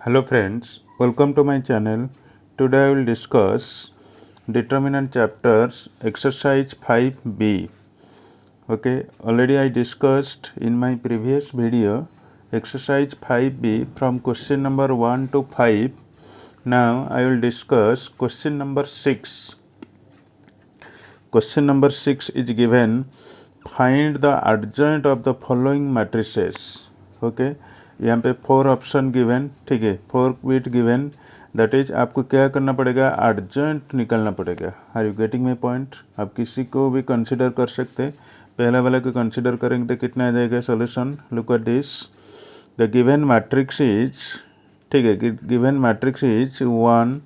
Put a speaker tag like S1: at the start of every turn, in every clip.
S1: Hello friends, welcome to my channel. Today I will discuss determinant chapters exercise 5b. Okay, already I discussed in my previous video exercise 5b from question number 1 to 5. Now I will discuss question number 6. Question number 6 is given, find the adjoint of the following matrices. Okay, यहाँ पे 4 option given, ठीक है, 4 bit given, that is आपको क्या करना पड़ेगा, adjoint निकालना पड़ेगा. Are you getting my point. आप किसी को भी कंसिडर कर सकते, पहला वाला को कंसिडर करेंगे तो कितना आ जाएगा solution. Look at this, the given matrix is, ठीक है, गिवन मैट्रिक्स इज 1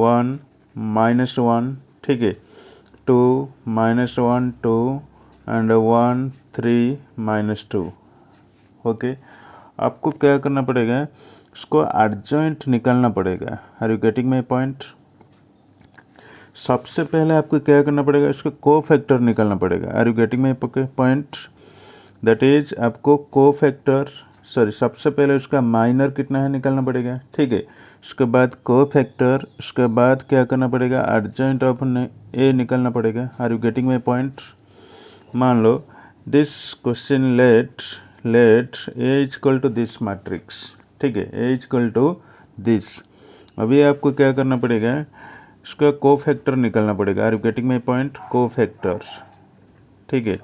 S1: 1 -1, ठीक है, 2 -1 2 एंड 1 3 -2. ओके, आपको क्या करना पड़ेगा, इसको एडजॉइंट निकालना पड़ेगा. Are you getting my point. सबसे पहले आपको क्या करना पड़ेगा, इसको कोफैक्टर निकालना पड़ेगा. Are you getting my point. That is आपको कोफैक्टर, सॉरी, सबसे पहले उसका माइनर कितना है निकालना पड़ेगा, ठीक है, उसके बाद कोफैक्टर, उसके बाद क्या करना पड़ेगा, एडजॉइंट ऑफ ए निकालना पड़ेगा. Are you getting my point. मान लो this question let A equal to this matrix, ठीक है, ए इक्वल टू दिस. अभी आपको क्या करना पड़ेगा, इसका कोफैक्टर निकालना पड़ेगा. Are you getting my point. Cofactor, ठीक है,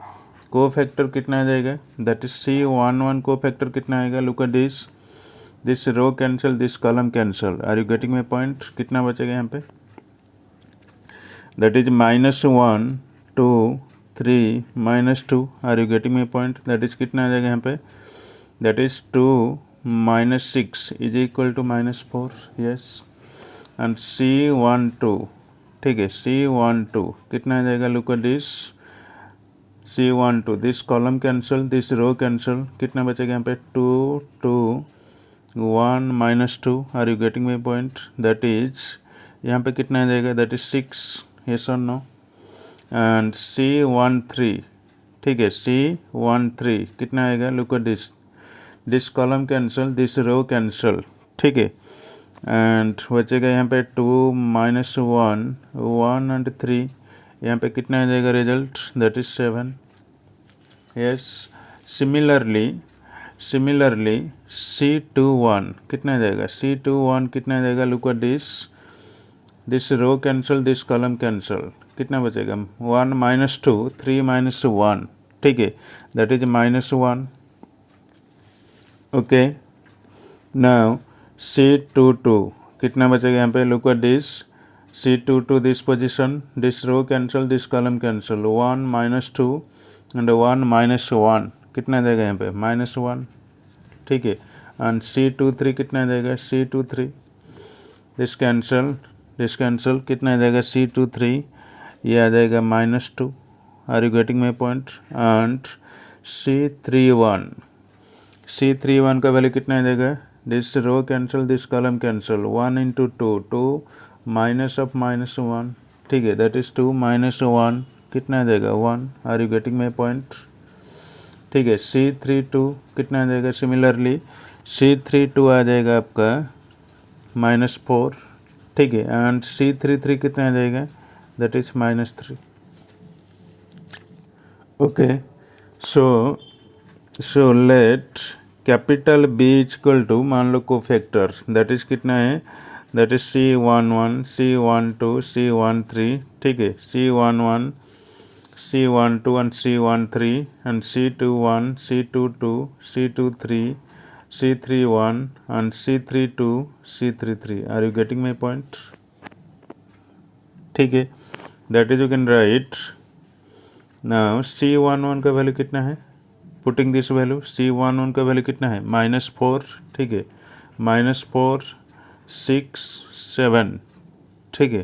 S1: कोफैक्टर कितना आ जाएगा, दैट इज C11 कोफैक्टर कितना आएगा. Look at this row cancel, this column cancel. Are you getting my point. कितना बचेगा यहाँ पे, that is -1 2 3 -2. Are you getting my point. That is कितना आ जाएगा यहाँ पे, that is 2 -6 is equal to -4. Yes, and C12, ठीक है, C12 कितना आ जाएगा. Look at this C12, this column cancel, this row cancel. कितना बचेगा यहाँ पे, 2 2 1 -2. Are you getting my point. That is यहाँ पे कितना आ जाएगा, दैट इज 6. यस और नो. एंड C13, ठीक है, C13 कितना आएगा. Look at this column cancel, this row cancel, ठीक है, एंड बचेगा यहाँ पे 2 -1 1 एंड 3. यहाँ पे कितना आ जाएगा result, that is 7. Yes, similarly C21 कितना आ जाएगा, C21 कितना आ जाएगा. Look at this row cancel, this column cancel. कितना बचेगा, 1 -2 3 -1, ठीक है, that is -1. Okay, now C22 कितना बचेगा यहाँ पे. Look at this C22, this position, this row cancel, this column cancel. 1 -2 and 1 -1. कितना जाएगा यहाँ पे, -1, ठीक है, एंड C23 कितना आ जाएगा, C23, दिस कैंसिल, कितना आ जाएगा C23, ये आ जाएगा -2. Are you getting my point. And C31 का वैल्यू कितना आ जाएगा, this row cancel, this column cancel. 1 × 2 2 -1, ठीक है, दैट इज 2 -1. कितना आ जाएगा, 1. Are you getting my point, ठीक है. C32 कितना आ जाएगा, सिमिलरली C32 आ जाएगा आपका -4, ठीक है, एंड C33 कितना आ जाएगा, that is -3. Okay, so let capital B equal to, मान लो कोफैक्टर, दैट इज कितना है, that is C11 C12 C13, ठीक है, C11 C12 and C13 and C21 C22 C23 C31 and C32 C33. Are you getting my point? ठीक है, that is you can right. Now C11 का value कितना है, putting this value, C11 का value कितना है, -4, ठीक है, -4 6 7, ठीक है,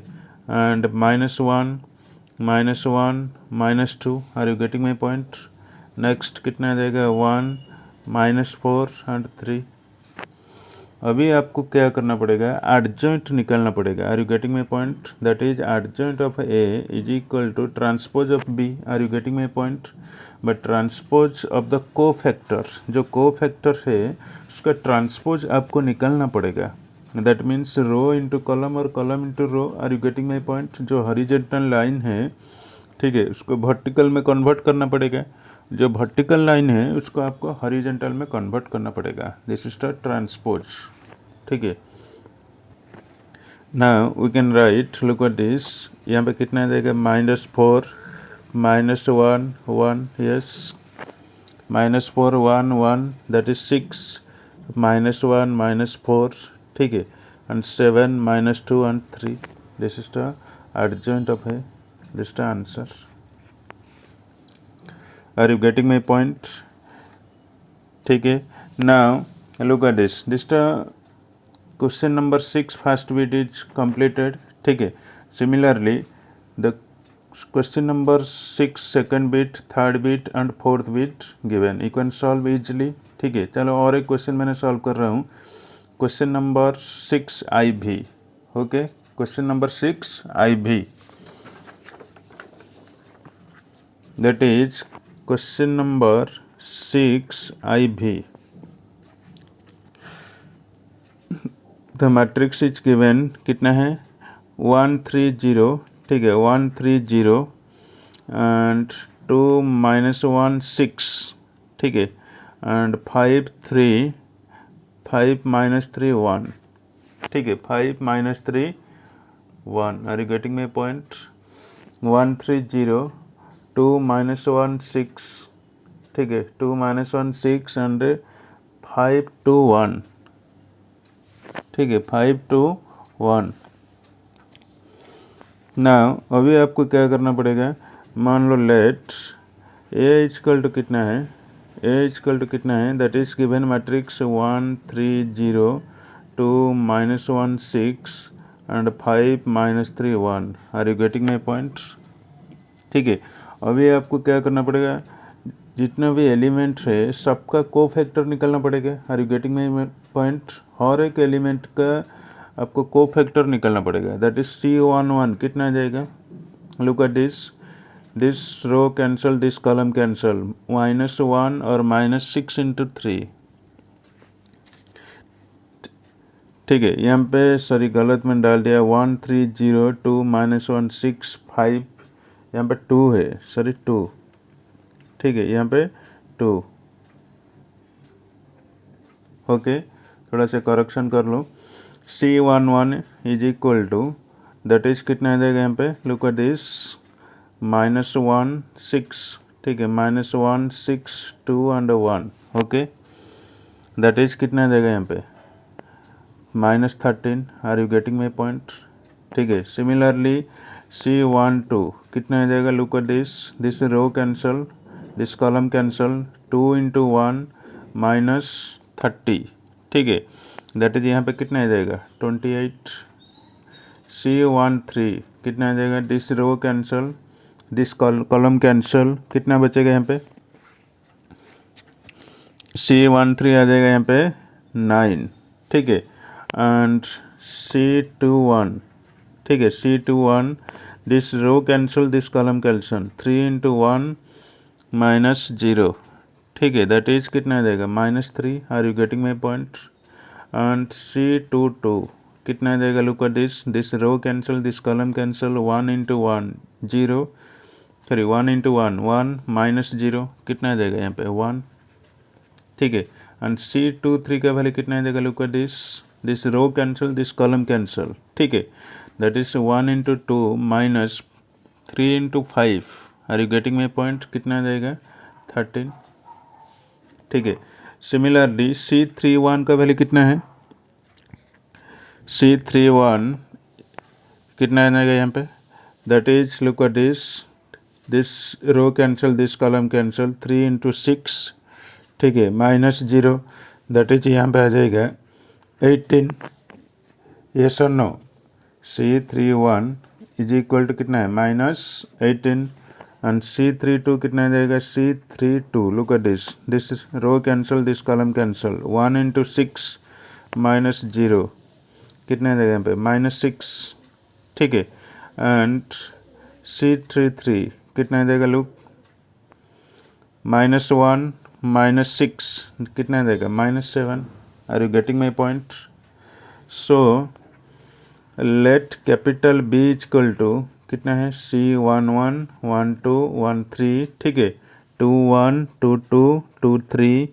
S1: and -1 -2. Are you getting my point. Next कितना आ जाएगा, 1 -4 एंड 3. अभी आपको क्या करना पड़ेगा, एडजॉइंट निकालना पड़ेगा। Are you getting my point? That is adjoint of A is equal to transpose of B. Are you getting my point? But transpose of the cofactor, जो को फैक्टर है उसका ट्रांसपोज आपको निकालना पड़ेगा। That means row into column और column into row. Are you getting my point? जो horizontal line है, ठीक है, उसको वर्टिकल में कन्वर्ट करना पड़ेगा। जो वर्टिकल लाइन है उसको आपको हॉरिजॉन्टल में कन्वर्ट करना पड़ेगा। दिस इज द ट्रांसपोज, ठीक है। Now we can write, look at this, यहाँ पे कितना आ जाएगा, -4 -1 1, यस, -4 1 1, दैट इज 6, -1 -4, ठीक है, and 7 -2 and 3। This is the adjoint of a, this is the answer। Are you getting my point? ठीक है। Now look at this, this the question number 6 first bit is completed, ठीक है। Similarly the question number 6 second bit, third bit and fourth bit given, you can solve easily, ठीक है। चलो और एक question मैंने सॉल्व कर रहा हूँ, question number 6 IV, okay, question number 6 IV, that is question number 6 IV। the matrix is given, कितना है, 1 3 0, ठीक है, 1 3 0 and 2 -1 6, ठीक है, and 5 3 5 -3 1, ठीक है, 5 -3 1। are you getting my point? 1 3 0 2 -1 6, ठीक है, 2 -1 6 and 5 2 1, ठीक है, 5 2 1। नाउ अभी आपको क्या करना पड़ेगा, मान लो लेट ए इक्वल टू कितना है, ए इक्वल टू कितना है, that is given matrix 1 3 0 2 -1 6 and 5 -3 1। Are you getting my point? ठीक है। अभी आपको क्या करना पड़ेगा, जितना भी एलिमेंट है सबका को फैक्टर निकालना पड़ेगा। Are you getting my point? हर एक एलिमेंट का आपको को फैक्टर निकालना पड़ेगा। दैट इज C11 कितना आ जाएगा, look at this row cancel, this column cancel, -1 और -6 × 3, ठीक है। यहाँ पे सॉरी गलत मैंने डाल दिया, 1 3 0 2 -1 6 5, यहाँ पे 2 है, सॉरी 2, ठीक है, यहाँ पे 2, ओके, थोड़ा सा करेक्शन कर लो। C11 is equal to, that is कितना आ जाएगा यहाँ पे, लुक एट दिस, -1 6, ठीक है, -1 6 2 and 1, ओके, दैट इज कितना आ जाएगा यहाँ पे, -13। Are you getting my point? ठीक है। सिमिलरली C12 कितना आ जाएगा, look at this row cancel, this column cancel, 2 × 1 -30, ठीक है, दैट इज यहाँ पे कितना आ जाएगा, 28। C13 कितना आ जाएगा, this row cancel, this column cancel, कितना बचेगा यहाँ पे, C13 आ जाएगा यहाँ पे 9, ठीक है, एंड C21, ठीक है, C21 this row cancel, this column cancel, 3 × 1 -0, ठीक है, दैट इज कितना आ जाएगा, -3। Are you getting my point? And C22 कितना आ जाएगा, look at this row cancel, this column cancel, 1 × 1 0, sorry 1 × 1 1 -0, कितना आ जाएगा यहाँ पे 1, ठीक है, एंड C23 का वैल्यू कितना आ जाएगा, look at this row cancel, this column cancel, ठीक है, that is 1 × 2 -3 × 5। Are you getting my point? कितना आ जाएगा, 13, ठीक है। सिमिलरली C31 का वैल्यू कितना है, C31 कितना आ जाएगा यहाँ पे, that is look at this row cancel, this column cancel, 3 × 6, ठीक है, -0, दैट इज यहाँ पे आ जाएगा 18। यस और no? C31 is equal to कितना है, -18, एंड C32 कितना आ जाएगा, C32 look at this row cancel, this column cancel, 1 × 6 -0 कितना आ जाएगा यहाँ पे -6, ठीक है। एंड C33 कितना आ जाएगा लूप, -1 -6 कितना आ जाएगा -7। Are you getting my point? So let capital B equal to कितना है, C11 12 13, ठीक है, 21 22 23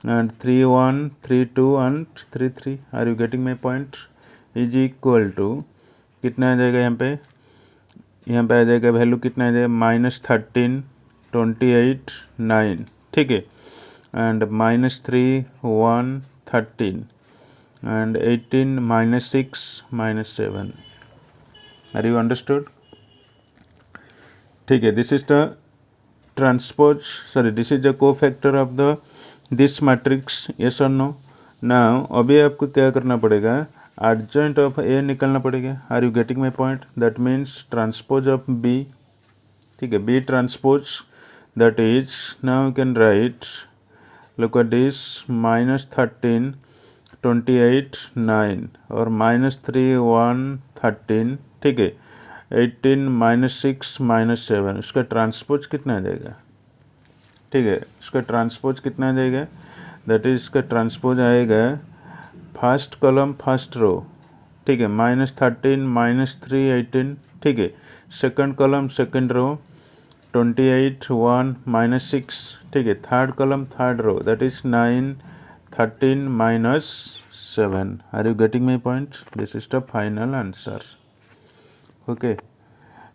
S1: and 31 32 and 33। Are you getting my point? Is equal to कितना आ जाएगा यहाँ पे आ जाएगा वैल्यू कितना आ जाएगा, -13 28 9, ठीक है, and -3 1 13 and 18 -6 -7। Are you understood? ठीक है, this is the transpose, sorry this is the cofactor of the this matrix, yes और नो। नाउ अभी आपको क्या करना पड़ेगा, एडजॉइंट ऑफ ए निकालना पड़ेगा। Are you getting my point? That means transpose of B, ठीक है, B transpose, that is now you can write, look at this, -13 28 9 और -3 1 13, ठीक है, 18 -6 -7। उसका ट्रांसपोज कितना आ जाएगा, ठीक है, उसका ट्रांसपोज कितना आ जाएगा, दैट इज इसका ट्रांसपोज आएगा फर्स्ट कॉलम फर्स्ट रो, ठीक है, -13 -3 18, ठीक है, सेकंड कॉलम सेकंड रो 28 1 -6, ठीक है, third column third row that is 9 13 -7। Are you getting my point? This is the final answer. Okay,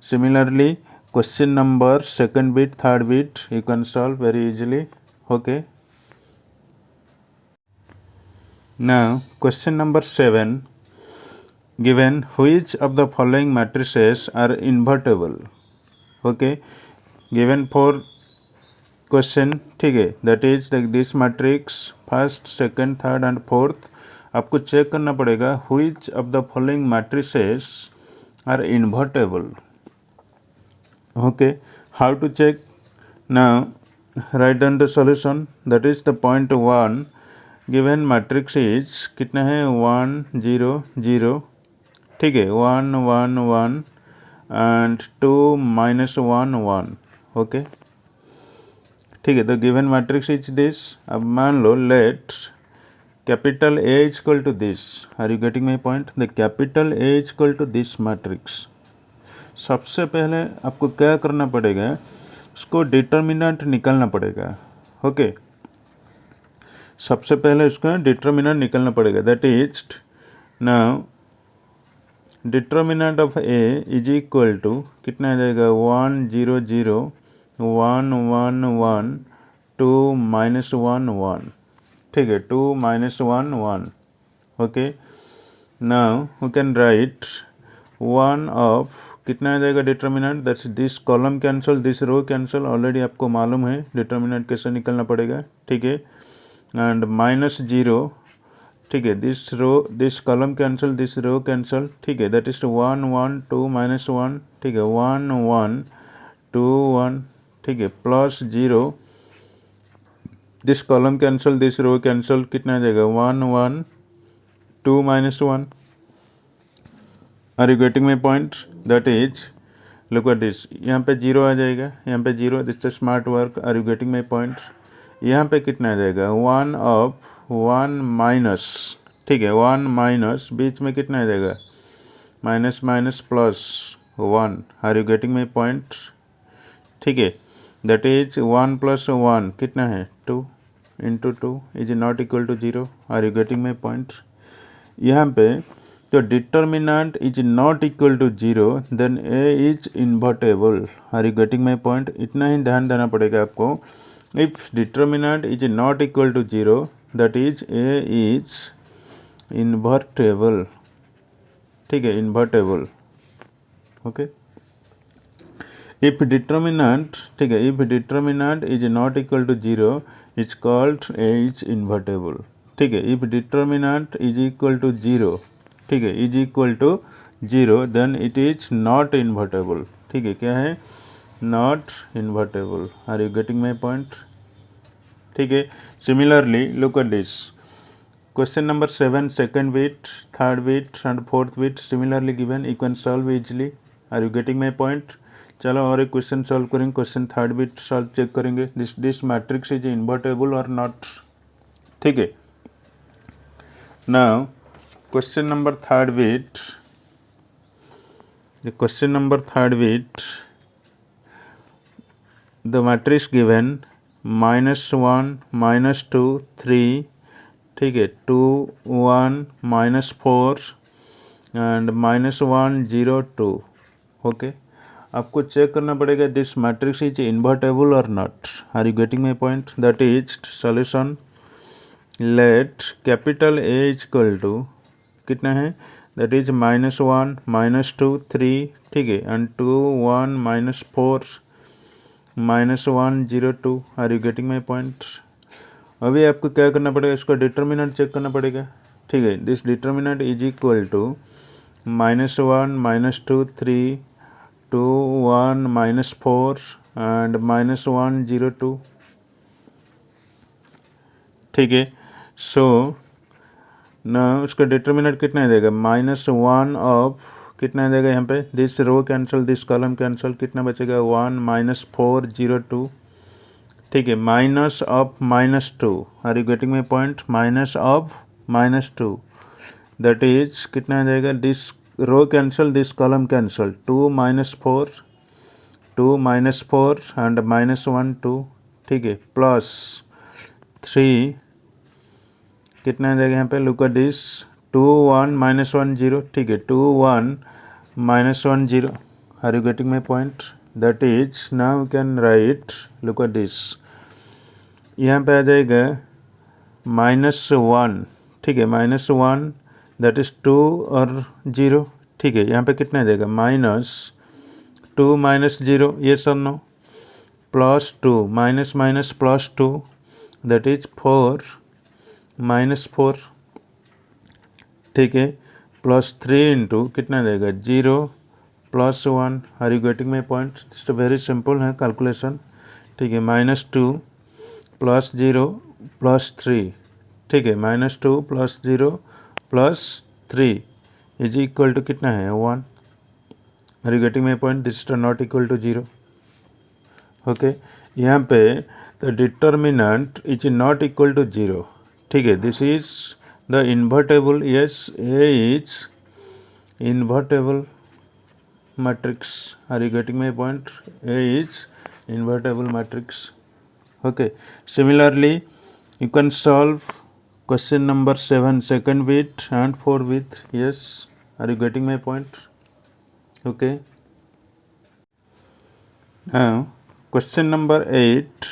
S1: similarly question number second bit third bit you can solve very easily। okay, now question number 7, given which of the following matrices are invertible। okay, given for question, ठीक है, that is like this matrix first second third and fourth, आपको check करना पड़ेगा which of the following matrices are invertible। okay, how to check? now write down the solution, that is the point 1, given matrix is कितना है 1 0 0, ठीक है, 1 1 1 and 2 -1 1। okay, ठीक है, तो गिवन मैट्रिक्स इज दिस। अब मान लो let capital A is equal to this. Are you getting my point? The capital A is equal to this matrix. सबसे पहले आपको क्या करना पड़ेगा, उसको डिटर्मिनेंट निकालना पड़ेगा। ओके, सबसे पहले उसका डिटर्मिनेंट निकालना पड़ेगा, that is now determinant of A is equal to कितना आ जाएगा 1 0 0 1 1 1 2 -1 1, ठीक है, 2 -1 1। Okay, now we can write 1 of कितना आ जाएगा determinant, that's this column cancel this row cancel, already आपको मालूम है डिटर्मिनेंट कैसे निकलना पड़ेगा, ठीक है, एंड -0, ठीक है, this row this column cancel this row cancel, ठीक है, दैट इज 1 1 2 -1, ठीक है, 1 1 2 1, ठीक है, +0, this column cancel this row cancel, कितना आ जाएगा 1 1 2 -1। Are you getting my point? That is look at this, यहाँ पे 0 आ जाएगा, यहाँ पे 0, this is smart work. Are you getting my point? यहाँ पे कितना आ जाएगा 1 ऑफ 1 माइनस, ठीक है, 1 माइनस बीच में कितना आ जाएगा minus minus +1। Are you getting my point? ठीक है, दैट इज 1 + 1 कितना है 2 × 2 is not equal to 0। Are you getting my point? यहाँ पे तो determinant is not equal to 0 then A is invertible. Are you getting my point? इतना ही ध्यान देना पड़ेगा आपको। If determinant is not equal to 0 that is A is invertible. ठीक है, इन्वर्टेबल। ओके, इफ डिटर्मिनेंट, ठीक है, if determinant is not equal to 0 is called A is invertible. ठीक है, if determinant is equal to 0, ठीक है, is equal to 0 then it is not invertible. ठीक है, क्या है? Not invertible. Are you getting my point? ठीक है, similarly look at this, question number 7 second bit, third bit and fourth bit similarly given, you can solve easily. Are you getting my point? चलो और एक question solve करेंगे। Question third bit solve check करेंगे, this matrix is invertible और not. ठीक है, now question number third bit, question number third bit, the matrix given -1 -2 3, ठीक है, 2 1 -4 एंड -1 0 2। ओके, आपको चेक करना पड़ेगा दिस मैट्रिक्स इज इन्वर्टेबल और not. Are you getting my point? That is solution, let capital A is equal to कितना है, that is -1 -2 3, ठीक है, and 2 1 -4 -1 0 2। Are you getting my point? अभी आपको क्या करना पड़ेगा, इसका डिटर्मिनेंट चेक करना पड़ेगा। ठीक है, this determinant is equal to -1 -2 3 2 1 -4 and -1 0 2। ठीक है, सो ना उसका डिटर्मिनेंट कितना देगा, -1 ऑफ कितना देगा यहाँ पे, this row cancel, this column cancel, कितना बचेगा 1 -4 0 2। ठीक है, minus of -2। Are you getting my point? Minus of -2, that is कितना आ जाएगा, this row cancel, this column cancel, 2 -4 2 -4 and -1 2। ठीक है, प्लस 3 कितना आ जाएगा यहाँ पे, लुक एट दिस 2 1 -1 0। ठीक है, 2 1 -1 0। Are you getting my point? That is now we can write, look at this, यहाँ पे आ जाएगा -1। ठीक है, -1 दैट इज 2 और 0। ठीक है, यहाँ पे कितना आ जाएगा, -2 -0, ये सब नो, +2 +2 दैट इज 4 -4। ठीक है, +3 इंटू कितना आ जाएगा, 0 +1। Are you getting my point? It's very simple है कैलकुलेशन। ठीक है, -2 +0 +3, ठीक है, -2 +0 +3 इज इक्वल टू कितना है, 1। Are you getting my point? This is not equal to 0। Okay, यहाँ पे the determinant is not equal to 0। ठीक है, this is the invertible, yes, A is invertible matrix. Are you getting my point? A is invertible matrix. Okay, similarly you can solve question number 7 second bit and 4 bit. Yes, are you getting my point? Okay, now question number 8,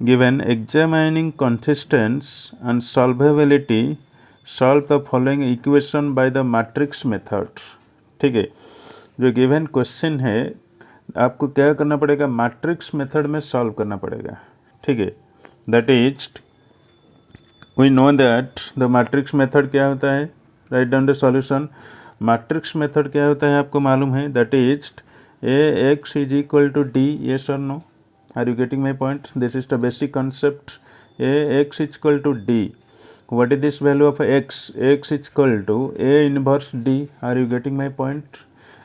S1: given examining consistence and solvability, solve the following equation by the matrix method। ठीक है, जो given question है आपको क्या करना पड़ेगा, matrix method में solve करना पड़ेगा। ठीक है, that is we know that the matrix method क्या होता है, right down the solution. Matrix method क्या होता है आपको मालूम है, that is AX is equal to D, yes और no? Are you getting my point? This is the basic concept, AX is equal to D। What is this value of X? X is equal to A inverse D। Are you getting my point?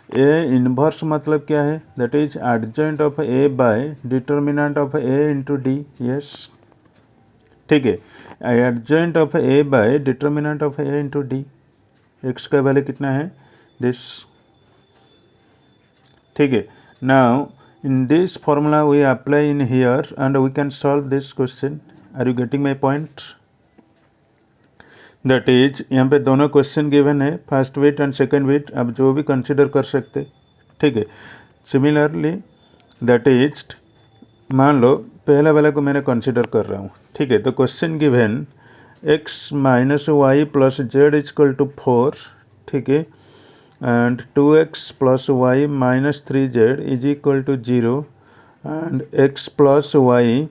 S1: A inverse मतलब क्या है, that is adjoint of A by determinant of A into D. Yes, ठीक है, adjoint of A by determinant of A into D. X का value कितना है, this. ठीक है, now in this formula we apply in here and we can solve this question. Are you getting my point? That is यहाँ पे दोनों question given है, first bit and second bit, आप जो भी कंसिडर कर सकते। ठीक है, सिमिलरली दैट इज मान लो पहला वाला को मैंने कंसिडर कर रहा हूँ। ठीक है, तो question given x - y + z equal to 4, ठीक है, and 2x + y - 3z is equal to 0 and x + y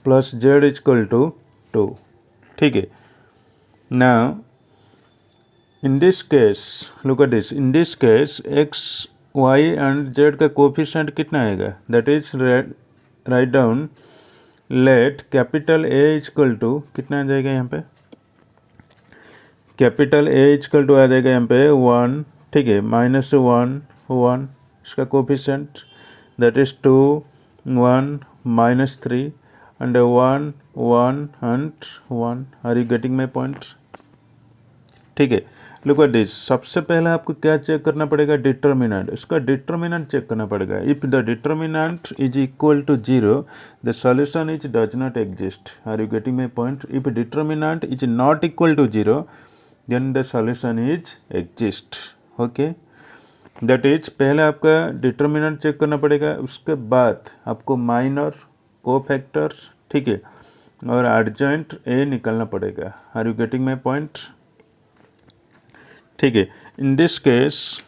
S1: + z equal to 2। ठीक है, now in this case look at this, in this case x y and z का coefficient कितना आएगा, that is write down, let capital A equal to कितना आ जाएगा यहाँ पे, कैपिटल ए इक्वल टू आ जाएगा यहाँ पे 1, ठीक है, -1 1 इसका coefficient that is 2 1 -3 and 1 1 and 1। Are you getting my point? ठीक है, लुक एट दिस। सबसे पहले आपको क्या चेक करना पड़ेगा? डिटर्मिनेंट। इसका डिटर्मिनेंट चेक करना पड़ेगा। If the determinant is equal to 0 the solution is does not exist. Are you getting my point? If determinant is not equal to 0 then the solution is exist. Okay, that is पहले आपका determinant check करना पड़ेगा, उसके बाद आपको minor, cofactor, ठीक है, और एडजॉइंट ए निकालना पड़ेगा। Are you getting my point? ठीक है, in this case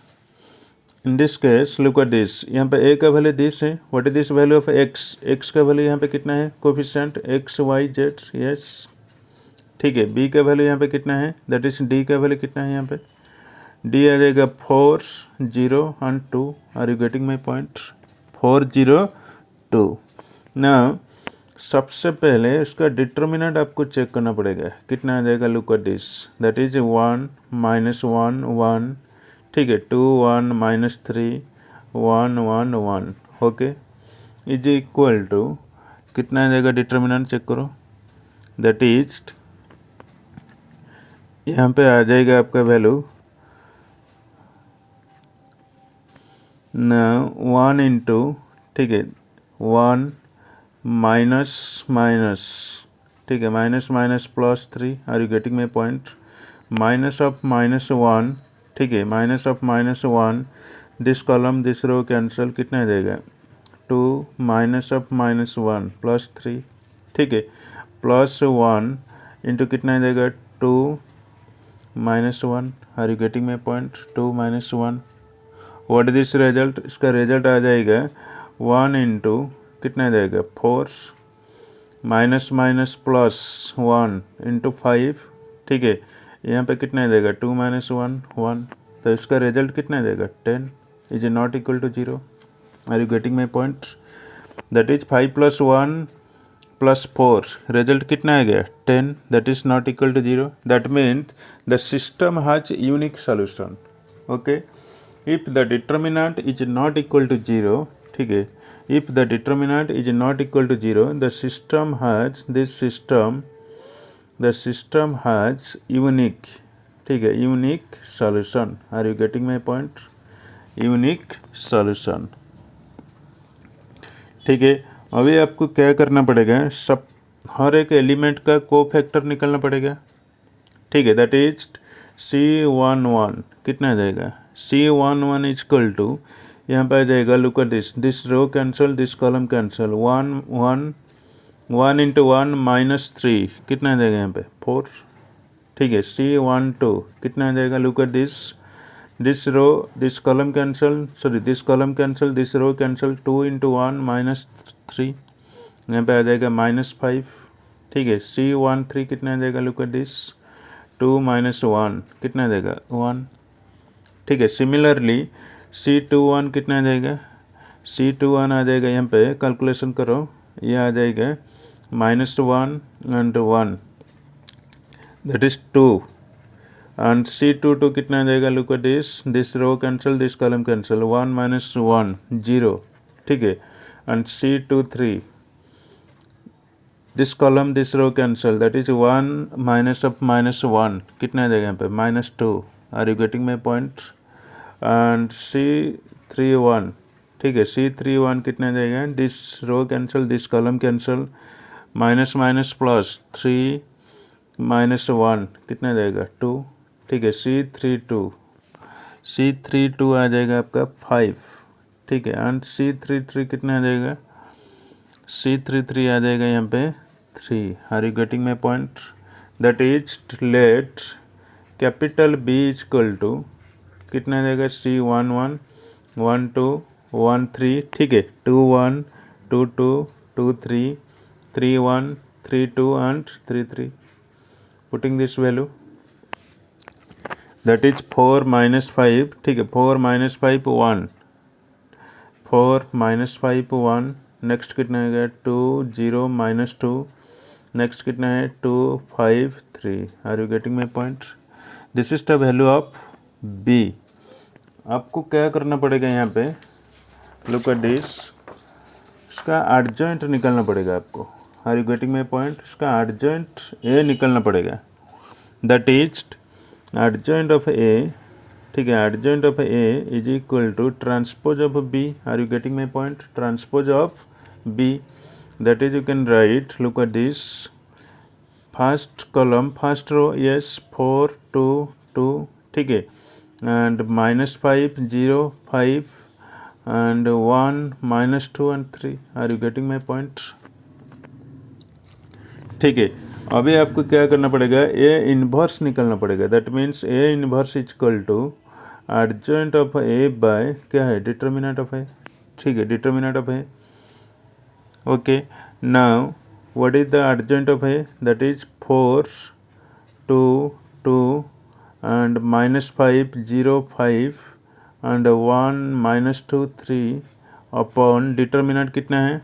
S1: look at this. यहाँ पे ए का वैल्यू दिस है। What is this value of x? X का वैल्यू यहाँ पे कितना है? Coefficient x Y z, yes, ठीक है। बी का वैल्यू यहाँ पे कितना है? दैट इज डी का वैल्यू कितना है? यहाँ पे डी आ जाएगा 4 0 and 2। Are you getting my point? 4 0 2। ना सबसे पहले इसका डिटर्मिनेंट आपको चेक करना पड़ेगा, कितना आ जाएगा? Look at this, that is 1 -1 1, ठीक है, 2 1 -3 1 1 1, ओके, इज इक्वल टू कितना आ जाएगा? डिटर्मिनेंट चेक करो, दैट इज यहाँ पे आ जाएगा आपका वैल्यू 1 इंटू, ठीक है, 1 माइनस माइनस, ठीक है, minus minus +3। Are you getting my point? Minus of -1, ठीक है, minus of -1, this column this row cancel, कितना आ जाएगा? 2 माइनस ऑफ -1 +3, ठीक है, +1 इंटू कितना आ जाएगा? 2 -1। Are you getting my point? 2 -1। What is this result? इसका रिजल्ट आ जाएगा 1 इंटू कितना आ जाएगा? 4 माइनस माइनस +1 इंटू 5, ठीक है, यहाँ पे कितना आ जाएगा? 2 -1 1। तो इसका रिजल्ट कितना आ जाएगा? 10 is not equal to 0। Are you getting my point? That is 5 + 1 + 4, result कितना आ गया? 10, that is not equal to 0। That means the system has unique solution. Okay, if the determinant is not equal to 0, ठीक है, if the determinant is not equal to 0 the system has unique, ठीक है, unique solution। are you getting my point? unique solution। ठीक है, अभी आपको क्या करना पड़ेगा? सब हर एक एलिमेंट का कोफैक्टर निकालना पड़ेगा, ठीक है, दैट इज C11 कितना आ जाएगा? C11 इक्वल टू यहाँ पे आ जाएगा, look at this row cancel, this column cancel, 1 1 1 into 1 -3, कितना आ जाएगा? यहाँ पे 4, ठीक है, C12 कितना आ जाएगा? Look at this row this column cancel, sorry this column cancel, this row cancel, 2 into 1 -3, यहाँ पे आ जाएगा -5, ठीक है, C13 कितना आ जाएगा? लुक एट दिस 2 -1 कितना आ जाएगा? 1, ठीक है। सिमिलरली C21 कितना आ जाएगा? C21 आ जाएगा, यहाँ पे कैलकुलेशन करो, ये आ जाएगा -1 and 1, that is 2, and C22 कितना आ जाएगा? Look at this row cancel, this column cancel, 1 -1 0, ठीक है, and C23 this column this row cancel, that is 1 minus of -1, कितना आ जाएगा? यहाँ पे -2। Are you getting my point? And C31, ठीक है, C31 कितना आ जाएगा? This row cancel, this column cancel, minus minus +3 -1 कितना आ जाएगा? 2, ठीक है, C32 आ जाएगा आपका 5, ठीक है, एंड C33 कितना आ जाएगा? C33 आ जाएगा यहाँ पे 3। Are you getting my point? That is let capital B equal to कितना आ जाएगा? C11 1 2 1 3, ठीक है, 2 1 2 2 2 3 3 1 3 2 and 3 3, putting this value that is 4 -5, ठीक है, 4 -5 1, 4 -5 1, नेक्स्ट कितना है? 2 0 -2, नेक्स्ट कितना है? 2 5 3। Are you getting my point? This is the value of B. आपको क्या करना पड़ेगा यहाँ पे, लुक एट दिस, इसका एडजॉइंट निकालना पड़ेगा आपको। Are you getting my point? इसका एडजॉइंट ए निकालना पड़ेगा, that is adjoint of A, ठीक है, adjoint of A is equal to transpose of B. Are you getting my point? Transpose of B, that is you can write, look at this, first column first row, yes 4 2 2, ठीक है, and -5 0 5 and 1 -2 and 3। Are you getting my point? ठीक है, अभी आपको क्या करना पड़ेगा, ए inverse निकालना पड़ेगा। That means A inverse is equal to adjoint of A by क्या है, डिटर्मिनेंट ऑफ ए, ठीक है, determinant of A. Okay, now what is the adjoint of A? That is 4 2 2 and -5 0 5 and 1 -2 3 upon determinant कितना है,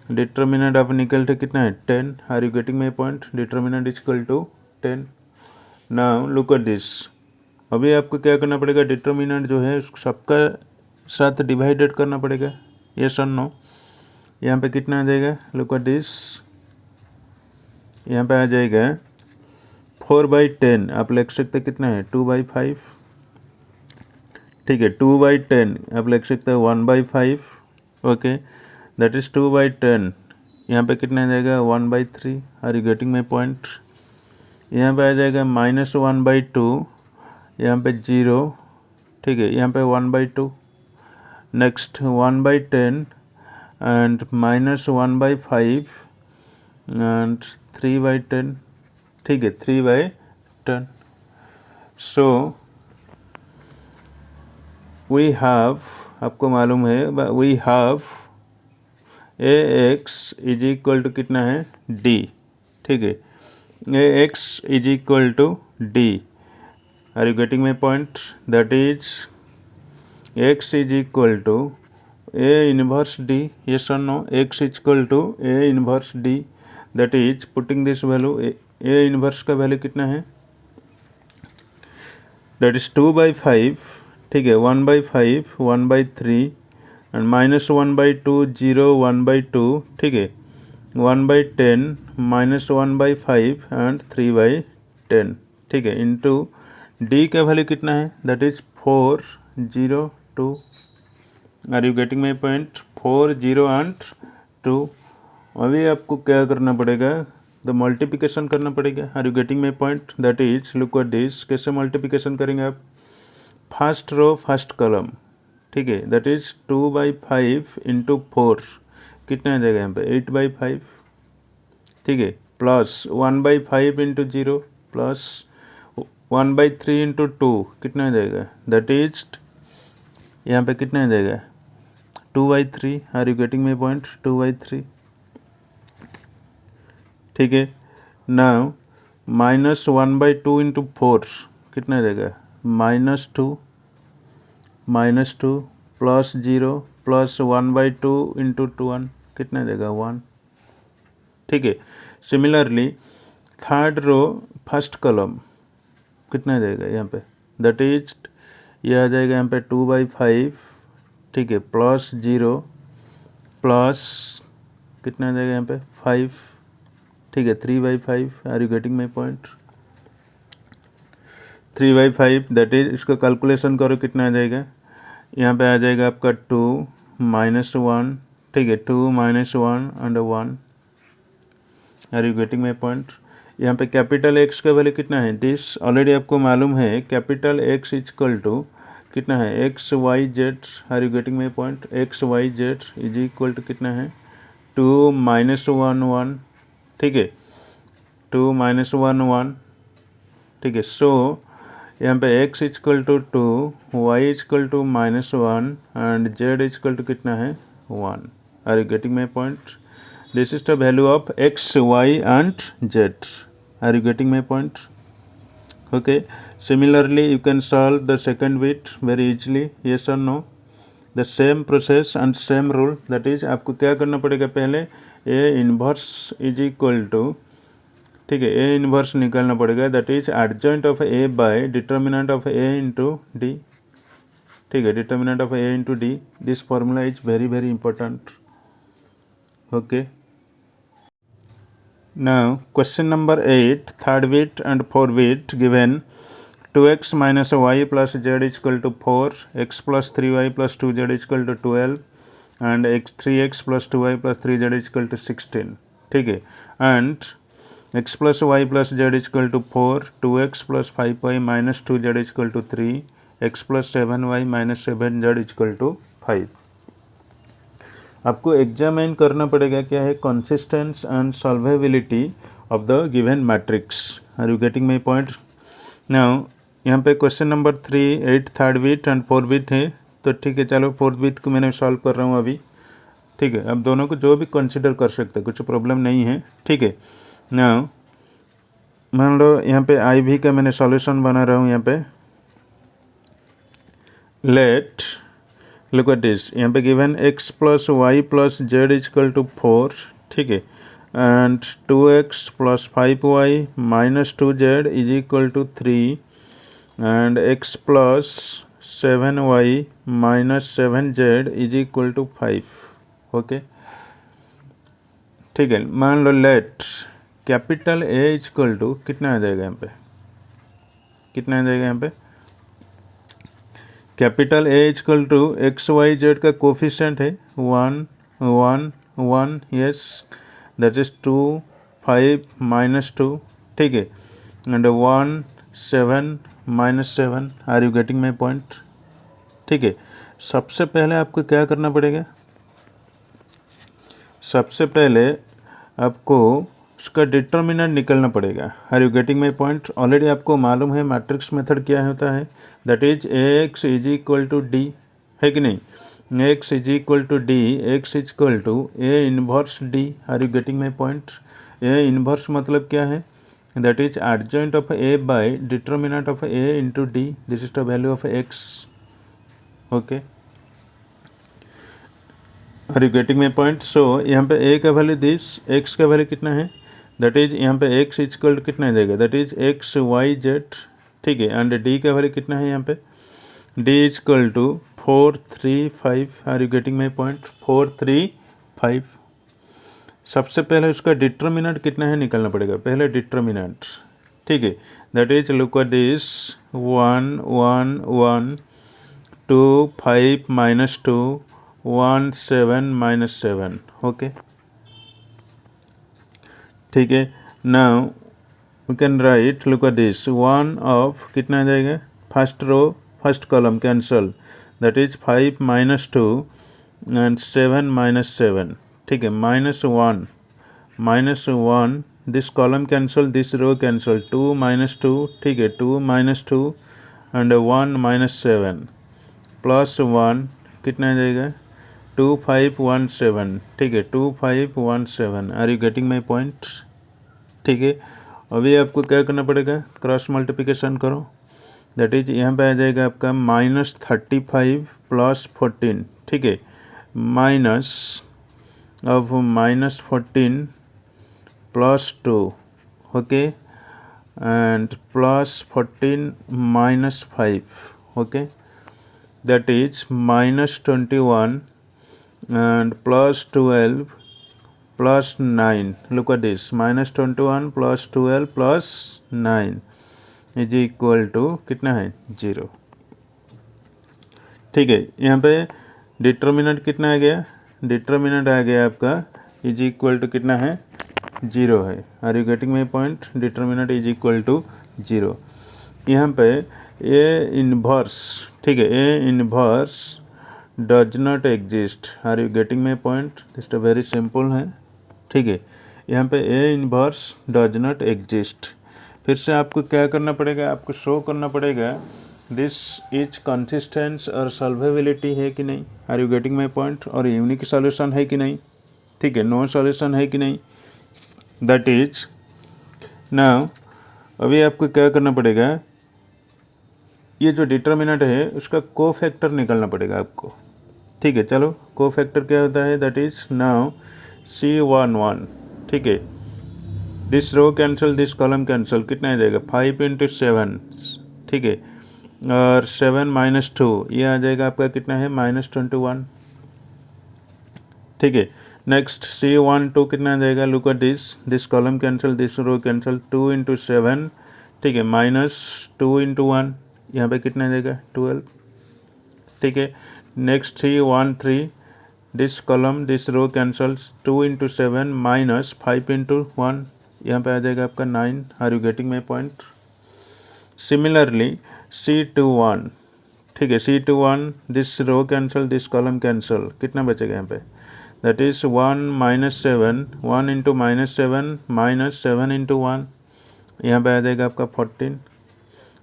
S1: determinant आप निकलते कितना है, 10। Are you getting my point? Determinant is equal to 10। Now look at this, अभी आपको क्या करना पड़ेगा, डिटर्मिनेंट जो है उसको सबका साथ डिवाइडेड करना पड़ेगा, यस और नो। यहाँ पे कितना आ जाएगा, लुक एट दिस, यहाँ पे आ जाएगा 4/10, आप लिख सकते कितना है, 2/5, ठीक है, 2/10 आप लिख सकते हैं 1/5, ओके, दैट इज 2/10। यहाँ पे कितना आ जाएगा, 1/3। Are you getting my point? यहाँ पे आ जाएगा -1/2, यहाँ पे 0, ठीक है, यहाँ पे 1/2, नेक्स्ट 1/10 एंड -1/5 एंड 3/10, ठीक है, 3/10। सो वी हैव, आपको मालूम है, we have A X is equal to कितना है, डी, ठीक है, A X is equal to D. Are you getting my point? That is x is equal to A inverse D, yes और no, X is equal to A inverse D, that is putting this value, A inverse का value कितना है, that is 2/5, ठीक है, 1/5 1/3 and -1/2 0 1/2, ठीक है, 1/10 -1/5 and 3/10, ठीक है, इंटू डी का वैल्यू कितना है, that is 4 0 2। Are you getting my point? 4 0 and 2। अभी आपको क्या करना पड़ेगा, द मल्टीप्लिकेशन करना पड़ेगा। Are you getting my point? That is look at this, कैसे मल्टीप्लिकेशन करेंगे आप, फर्स्ट रो फर्स्ट कॉलम, ठीक है, दैट इज 2/5 इंटू 4, कितना आ जाएगा यहाँ पे, 8/5, ठीक है, प्लस 1/5 इंटू 0 प्लस 1/3 इंटू 2, कितना आ जाएगा, दैट इज यहाँ पे कितना आ जाएगा, 2/3। Are you getting my point? 2/3, ठीक है। नाउ -1/2 इंटू 4 कितना आ जाएगा, -2 प्लस 0 प्लस 1/2 इंटू 1 कितना आ जाएगा, 1, ठीक है। Similarly third row first column कितना आ जाएगा यहाँ पे, दैट इज ये आ जाएगा यहाँ पे 2/5, ठीक है, प्लस 0 प्लस कितना आ जाएगा यहाँ पे 5, ठीक है, 3/5। Are you getting my point? 3/5, that is, इसका कैलकुलेशन करो कितना आ जाएगा, यहाँ पे आ जाएगा आपका 2 -1, ठीक है, 2 -1 and 1। Are you getting my point? यहाँ पे कैपिटल एक्स का वैल्यू कितना है, दिस ऑलरेडी आपको मालूम है, capital x is equal to कितना है, x Y z. Are you getting my point? X Y z is equal to कितना है, 2 -1 1, ठीक है, 2 -1 1, ठीक है। सो यहाँ पे x is equal to 2, Y is equal to -1 and z is equal to कितना है, 1। Are you getting my point? This is the value of x, y and z। Are you getting my point? Okay, similarly you can solve the second bit very easily, yes और no, the same process and same rule. That is आपको क्या करना पड़ेगा, पहले A inverse is equal to ठीक है, A inverse निकालना पड़ेगा, that is adjoint of A by determinant of A into D. ठीक है, determinant of A into D, this formula is very very important. Okay, now question number 8, third bit and fourth bit given 2x minus y plus z is equal to 4, x plus 3y plus 2z is equal to 12 and 3x plus 2y plus 3z is equal to 16। ठीक है, and x plus y plus z is equal to 4, 2x plus 5y minus 2z is equal to 3, x plus 7y minus 7z is equal to 5। आपको examine करना पड़ेगा क्या है, consistence and solvability of the given matrix. Are you getting my point? Now यहाँ पे question number 3, 8 third bit and 4 bit है, तो ठीक है, चलो 4 बिट को मैंने सॉल्व कर रहा हूँ अभी। ठीक है, अब दोनों को जो भी कंसिडर कर सकते हैं, कुछ प्रॉब्लम नहीं है। ठीक है, नाउ मान लो यहाँ पे आई भी का मैंने सॉल्यूशन बना रहा हूँ। यहाँ पे लेट लुक एट दिस, यहाँ पे given x plus Y plus Z is equal to 4। ठीक है, and 2x plus 5y minus 2z is equal to 3 and x plus 7y minus 7z is equal to 5। Okay, ठीक है, मान लो let capital A is equal to कितना आ जाएगा यहाँ पे, कितना आ जाएगा यहाँ पे, capital A is equal to x Y z का कोफिशिएंट है 1 1 1, यस, दैट इज 2 5 माइनस 2। ठीक है, and 1 7 minus 7। Are you getting my point? ठीक है, सबसे पहले आपको क्या करना पड़ेगा, सबसे पहले आपको उसका डिटर्मिनेंट निकलना पड़ेगा। Are you getting my point? Already आपको मालूम है मैट्रिक्स मेथड क्या होता है, that is x is equal to D, है कि नहीं, x is equal to D, x is equal to A inverse D. Are you getting my point? A inverse मतलब क्या है, that is adjoint of A by determinant of A into D, this is the value of x. Okay, are you getting my point? So यहाँ पे A का value this, X का value कितना है, that is यहाँ पे x equal to कितना आ जाएगा, that is x Y Z. ठीक है, एंड डी का वैल्यू कितना है यहाँ पे, D equal to 4 3 5। Are you getting my point? 4 3 5। सबसे पहले उसका डिटर्मिनेंट कितना है निकालना पड़ेगा, पहले डिटर्मिनेंट। ठीक है, that is look at this 1 1 1 2 5 minus 2 1 7 minus 7। Okay, ठीक है, now we can write, look at this 1 of कितना आ जाएगा, first row first column cancel, that is 5 minus 2 and 7 minus 7। ठीक है, minus one this column cancel, this row cancel, 2 minus 2। ठीक है, 2 minus 2 and 1 minus 7 plus 1 कितना आ जाएगा, 2 5 1 7। ठीक है, 2 5 1 7। Are you getting my point? ठीक है, अभी आपको क्या करना पड़ेगा, क्रॉस मल्टीप्लिकेशन करो, दैट इज यहाँ पे आ जाएगा आपका -35 प्लस 14। ठीक है, minus of -14 plus 2, okay, and plus 14 minus 5, okay, that is -21 and plus 12 plus 9। look at this, -21 plus 12 plus 9 is equal to कितना है, 0। ठीक है, यहाँ पे डिटर्मिनेंट कितना आ गया, डिटर्मिनेंट आ गया आपका इज इक्वल टू कितना है, 0 है। Are you getting my point? Determinant is equal to 0। यहाँ पे ए इनवर्स, ठीक है, A inverse does not exist. Are you getting my point? This तो वेरी सिंपल है। ठीक है, यहाँ पे A inverse does not exist. फिर से आपको क्या करना पड़ेगा, आपको शो करना पड़ेगा दिस इज कंसिस्टेंस और सॉल्वेबिलिटी है कि नहीं। Are you getting my point? और यूनिक सॉल्यूशन है कि नहीं। ठीक है, नो सॉल्यूशन है कि नहीं, दैट इज नाउ अभी आपको क्या करना पड़ेगा, ये जो डिटर्मिनेंट है उसका कोफैक्टर निकालना पड़ेगा आपको। ठीक है, चलो कोफैक्टर क्या होता है, दैट इज नाउ C11। ठीक है, this row cancel, this column cancel, कितना आ जाएगा 5 इंटू 7, ठीक है, और 7 माइनस 2, ये आ जाएगा आपका कितना है -21, ठीक है। नेक्स्ट C12 कितना आ जाएगा, look at this column cancel, this row cancel, 2 into 7, ठीक है, -2 इंटू 1, यहाँ पे कितना आ जाएगा 12, ठीक है। Next C13, this column this row cancels, 2 into 7 -5 into 1, यहाँ पे आ जाएगा आपका 9। Are you getting my point? Similarly C21, ठीक है, C21, this row cancel, this column cancel, कितना बचेगा यहाँ पे, दैट इज 1 -7, 1 इंटू -7 -7 इंटू 1, यहाँ पे आ जाएगा आपका 14।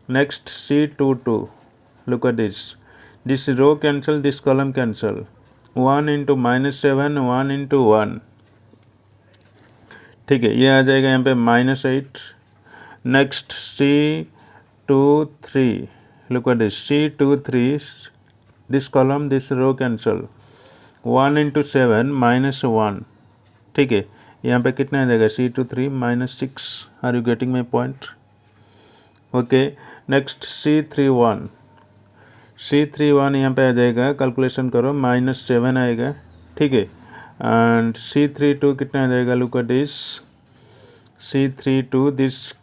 S1: Next C22, look at this row cancel, this column cancel, 1 into -7 1 into 1, ठीक है, ये आ जाएगा यहाँ पे -8। Next C23, look at C23, this column this row cancel, 1 into 7 -1, ठीक है, यहाँ पे कितना आ जाएगा C23 -6। Are you getting my point? Okay. Next C31, यहाँ पे आ जाएगा, कैलकुलेशन करो, -7 आएगा, ठीक है, एंड C32 कितना आ जाएगा, look at this C32, this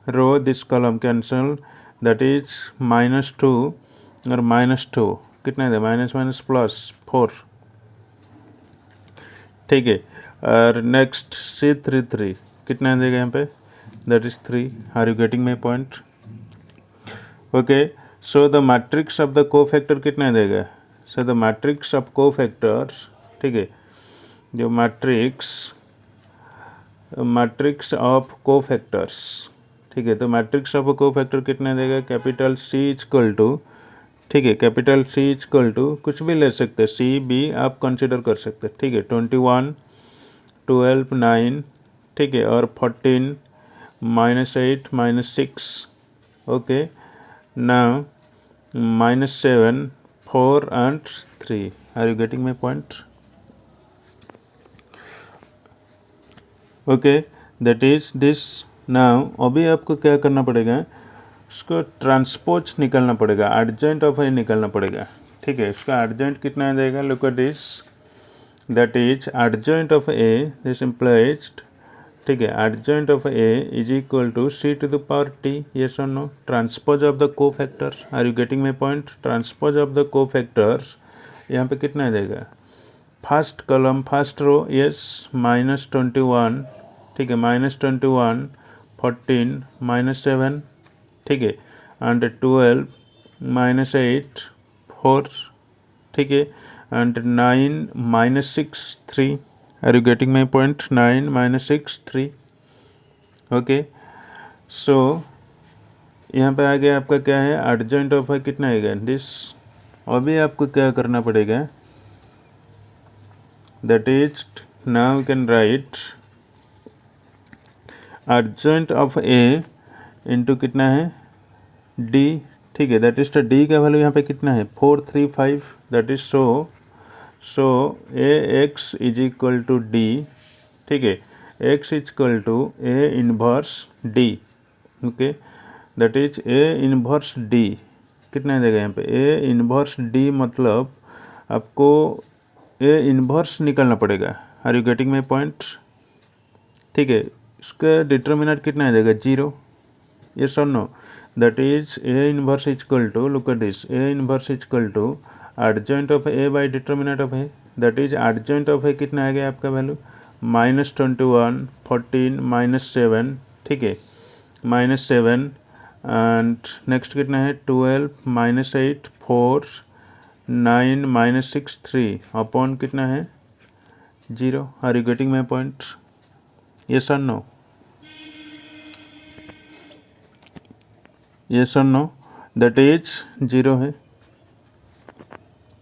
S1: row this column cancel, that is -2 और -2, कितना आ जाएगा माइनस +4, ठीक है। और नेक्स्ट C33 कितना आ जाएगा यहाँ पे, that is 3। Are you getting my point? Okay. So the matrix of the cofactor कितना आ जाएगा, so the matrix of cofactors, ठीक है, जो मैट्रिक्स ऑफ कोफैक्टर्स, ठीक है, तो मैट्रिक्स ऑफ कोफैक्टर कितना देगा, कैपिटल C इक्वल टू, ठीक है, कैपिटल C इक्वल टू कुछ भी ले सकते हैं, C B आप कंसिडर कर सकते हैं, ठीक है, 21 12 9, ठीक है, और 14 -8 -6, okay, now -7 4 and 3। Are you getting my point? Okay, that is this. Now अभी आपको क्या करना पड़ेगा, उसको ट्रांसपोज निकालना पड़ेगा, एडजेंट ऑफ ए निकालना पड़ेगा, ठीक है, इसका एडजेंट कितना आ जाएगा, look at this, that is adjoint of A, this implies, ठीक है, adjoint of A is equal to C⁻t, yes और no, transpose of the cofactor. Are you getting my point? Transpose of the cofactors, यहाँ पे कितना आ जाएगा, first column first row, yes, -21, ठीक है, -21 14 -7, ठीक है, एंड 12 -8 4, ठीक है, and 9 -6 3। Are you getting my point? 9 -6 3, okay. So यहाँ पे आ गया आपका क्या है, एडजेंट ऑफ है कितना आएगा दिस। अभी आपको क्या करना पड़ेगा, that is now you can write adjoint of A into कितना है D, ठीक है, दैट इज तो D का वैल्यू यहाँ पे कितना है 435, that is so AX is equal to D, ठीक है, X is equal to A inverse D, okay, that is A inverse D, कितना आ जाएगा यहाँ पे A इनवर्स D, मतलब आपको ए इन्वर्स निकालना पड़ेगा। Are you getting my point? ठीक है, इसका डिटर्मिनेंट कितना आ जाएगा 0, यस और no, that is A inverse equal to, look at this, A inverse equal to adjoint of A by determinant of A, that is adjoint of A कितना आ गया आपका वैल्यू -21 14 -7, ठीक है, -7 एंड नेक्स्ट कितना है 12 -8 4 9 -6 3 अपॉन कितना है 0। Are you getting my point? Yes और नो, यस और नो, दैट इज 0 है,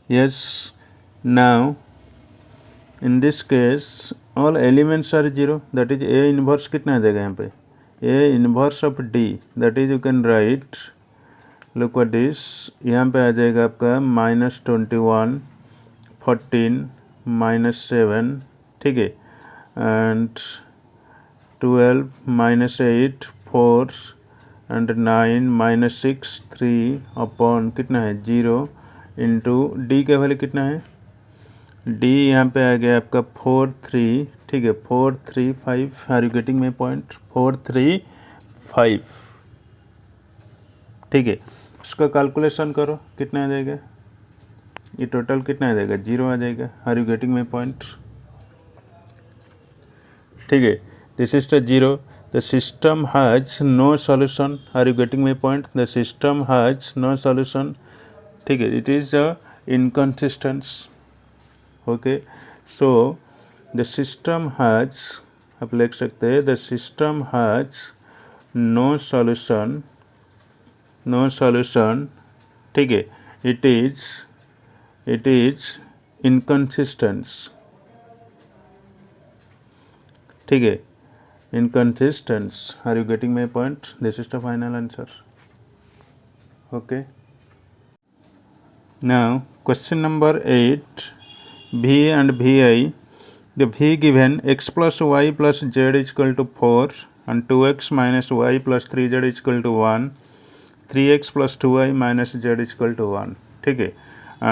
S1: yes. Now in this case all elements are 0, that is A inverse कितना आ जाएगा यहाँ पे A inverse of D, that is you can write, look at this, यहाँ पे आ जाएगा आपका -21 14 -7, ठीक है, and 12 minus 8 4 and 9 minus 6 3 upon कितना है 0 इंटू डी का वैल्यू कितना है डी यहाँ पे आ गया आपका 4 3, ठीक है 4 3 5। Are you getting my point 4 3 5, ठीक है। इसका कैलकुलेशन करो कितना आ जाएगा, ये टोटल कितना आ जाएगा 0 आ जाएगा। Are you getting my point, ठीक है। This is the 0, the system has no solution. Are you getting my point, the system has no solution, ठीक है। It is the inconsistence, okay. So the system has, आप लिख सकते हैं the system has no solution, no solution, ठीक है। It is inconsistence, ठीक है, inconsistence. Are you getting my point, this is the final answer, okay. Now question number 8, V and VI, the V given x plus y plus z is equal to 4 and 2x minus y plus 3z is equal to 1, 3x plus 2y minus z is equal to 1, ठीक है।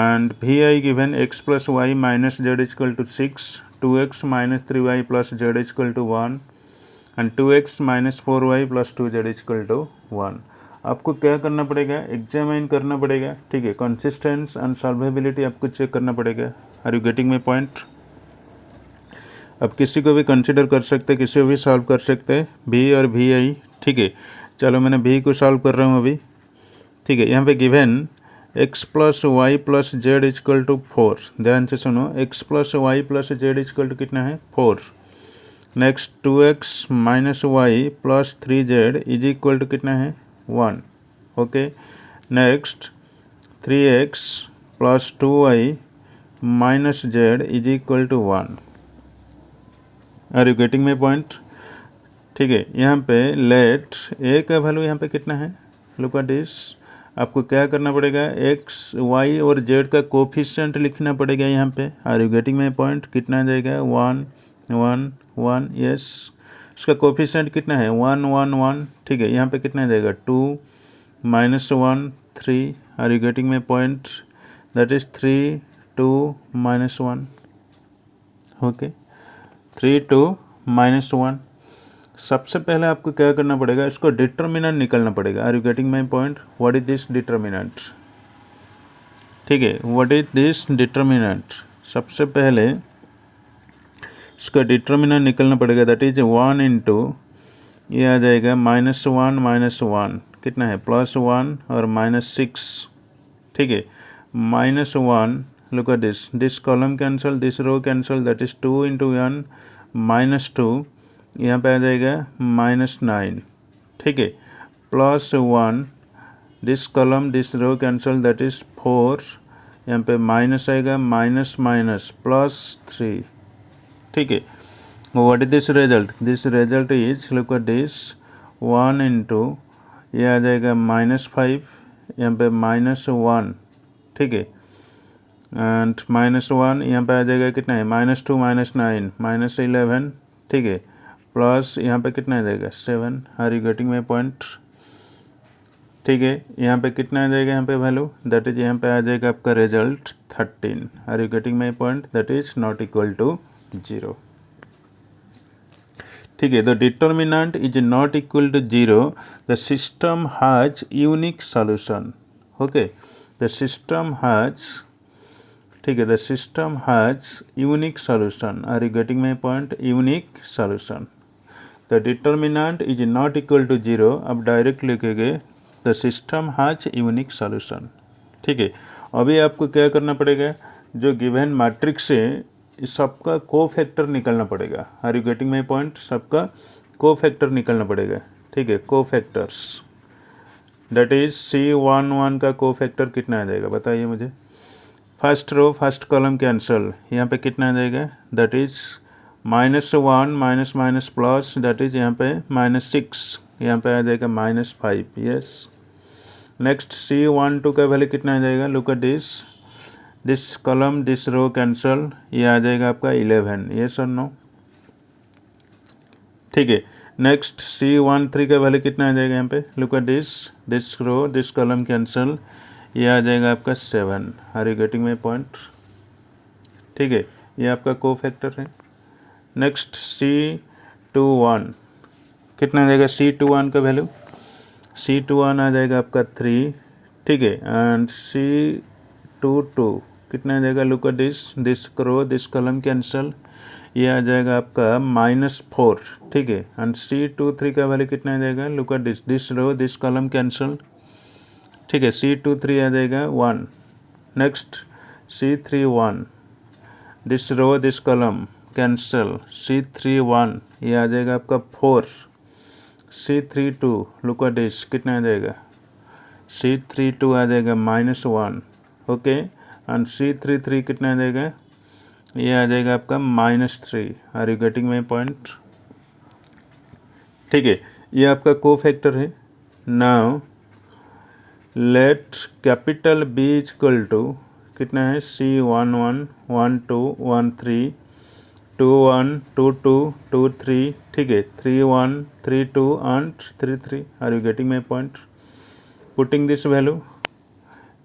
S1: and VI given x plus y minus z is equal to 6, 2x minus 3y plus z is equal to 1 and 2x minus 4y plus 2z is equal to 1। आपको क्या करना पड़ेगा, examine करना पड़ेगा, ठीक है। कंसिस्टेंस एंड सॉल्वेबिलिटी आपको check करना पड़ेगा। Are you getting my point. अब किसी को भी कंसिडर कर सकते हैं, किसी को भी सॉल्व कर सकते हैं, भी और भी आई, ठीक है। चलो मैंने भी को सॉल्व कर रहा हूँ अभी, ठीक है। यहाँ पे given x plus Y plus Z is equal to 4, ध्यान से सुनो, x plus Y plus Z is equal to कितना है 4। Next 2x minus Y plus 3z is equal to कितना है 1, okay. Next 3x plus 2y minus Z is equal to 1। Are you getting my point, ठीक है। यहाँ पे late ए का value यहाँ पे कितना है, लुक एट दिस। आपको क्या करना पड़ेगा, एक्स वाई और जेड का कोफिशिएंट लिखना पड़ेगा यहाँ पे। Are you getting my point, कितना आ जाएगा 1 1 1, यस। इसका कोफिशिएंट कितना है 1 1 1, ठीक है। यहाँ पे कितना आ जाएगा 2 minus 1 3। Are you getting my point, that is 3 2 minus 1, okay 3 2 minus 1। सबसे पहले आपको क्या करना पड़ेगा, इसको डिटर्मिनेंट निकालना पड़ेगा। Are you getting my point, what is this determinant, ठीक है, व्हाट इज दिस डिटर्मिनेंट। सबसे पहले इसका डिटर्मिनेंट निकालना पड़ेगा, दैट इज 1 इंटू ये आ जाएगा -1 -1 कितना है +1 और -6, ठीक है। -1, look at this column cancel, this row cancel, that is 2 into 1 -2, यहाँ पे आ जाएगा -9, ठीक है। +1, this column this row cancel, that is 4, यहाँ पे माइनस आएगा माइनस +3, ठीक है। What is this result, this result is, look at this 1 into ये आ जाएगा -5, यहाँ पे -1, ठीक है। एंड -1 यहाँ पे आ जाएगा कितना है -2 -9 -11, ठीक है। प्लस यहाँ पे कितना आ जाएगा 7। Are you getting my point, ठीक है। यहाँ पे कितना आ जाएगा, यहाँ पे वैल्यू, दैट इज यहाँ पे आ जाएगा आपका result 13। Are you getting my point, that is not equal to 0, ठीक है। The determinant is not equal to 0, the system has unique solution, okay. The system has, ठीक है, the system has unique solution. Are you getting my point, unique solution. The determinant is not equal to 0, अब direct लिखेंगे the system has unique solution, ठीक है। अभी आपको क्या करना पड़ेगा, जो गिवन मैट्रिक्स है इस सबका कोफैक्टर निकालना पड़ेगा। Are you getting my point, सबका कोफैक्टर निकालना पड़ेगा, ठीक है। कोफैक्टर्स, दैट इज C11 का कोफैक्टर कितना आ जाएगा बताइए मुझे। First row first column cancel, यहाँ पे कितना आ जाएगा, that is -1 minus minus plus, that is यहाँ पे -6, यहाँ पे आ जाएगा -5, यस। नेक्स्ट C12 का वैल्यू कितना आ जाएगा, look at this column this row cancel, ये आ जाएगा आपका 11, यस और नो, ठीक है। नेक्स्ट C13 का वैल्यू कितना आ जाएगा यहाँ पे, look at this row this column cancel, ये आ जाएगा आपका 7। Are you getting my point? ठीक है, ये आपका कोफैक्टर है। नेक्स्ट C21 कितना आ जाएगा, C21 का वैल्यू, C21 आ जाएगा आपका 3, ठीक है। एंड C22 कितना आ जाएगा, look at this row this column cancel, ये आ जाएगा आपका -4, ठीक है। एंड C23 का वैल्यू कितना आ जाएगा, look at this row this column cancel, ठीक है। C23 आ जाएगा 1। Next C31 this row this column cancel, C31 ये आ जाएगा आपका 4। C32 लुक एट दिस कितना आ जाएगा, C32 आ जाएगा -1, ओके। एंड C33 कितना आ जाएगा, ये आ जाएगा आपका -3। Are you getting my point? ठीक है, ये आपका कोफैक्टर है। Now let capital B equal to कितना है, C11 12 13 21 22 23, ठीक है, 31 32 and 33। Are you getting my point? Putting this value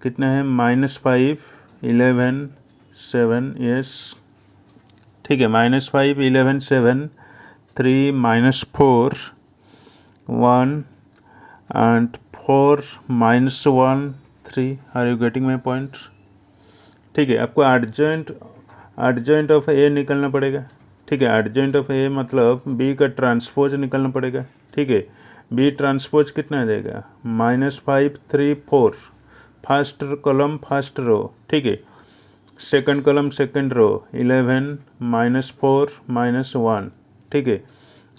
S1: कितना है, -5 11 7, यस, ठीक है, -5 11 7 3 -4 1 and 4 -1 3। Are you getting my point? ठीक है, आपको एडजॉइंट ऑफ ए निकलना पड़ेगा, ठीक है। एडजॉइंट ऑफ ए मतलब बी का ट्रांसपोज निकलना पड़ेगा, ठीक है। बी ट्रांसपोज कितना आ जाएगा, -5 3 4, फर्स्ट कॉलम फर्स्ट रो, ठीक है। सेकंड कॉलम सेकंड रो 11 -4 -1, ठीक है।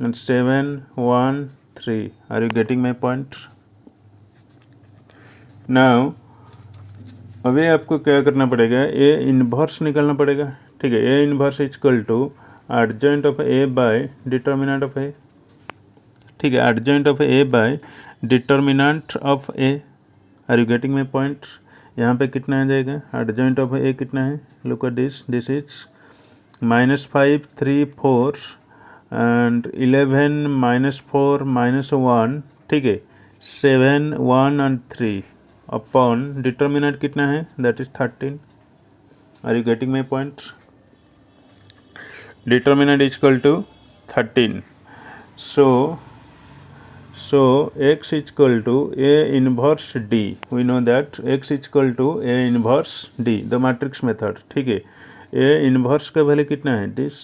S1: And 7 1 3। Are you getting my point? Now अभी आपको क्या करना पड़ेगा, ए इन्वर्स निकालना पड़ेगा, ठीक है। A inverse equal to adjoint of A by determinant of A, ठीक है। Adjoint of A by determinant of A. Are you getting my point? यहाँ पे कितना आ जाएगा, एडजॉइंट ऑफ ए कितना है, look at this is -5 3 4 and 11 -4 -1, ठीक है, 7 1 एंड 3 अपॉन डिटर्मिनेंट कितना है, that is 13। Are you getting my point? Determinant is equal to 13। So x is equal to A inverse D. We know that x is equal to A inverse D, the matrix method, ठीक है। A inverse का value कितना है, this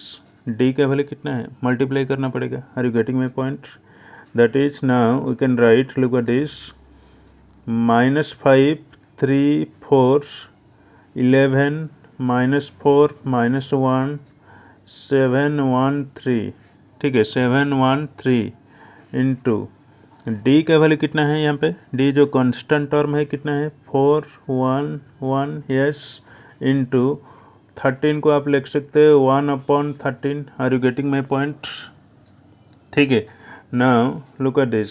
S1: D का value कितना है, multiply करना पड़ेगा। Are you getting my point? That is now we can write, look at this, -5 3 4 11 -4 -1 7 1 3, ठीक है, 7 1 3 इंटू डी का वैल्यू कितना है, यहाँ पे डी जो कांस्टेंट टर्म है कितना है, 4 1 1, यस, इंटू 13 को आप लिख सकते हो 1/13। Are you getting my point? ठीक है। नाउ लुक एट दिस,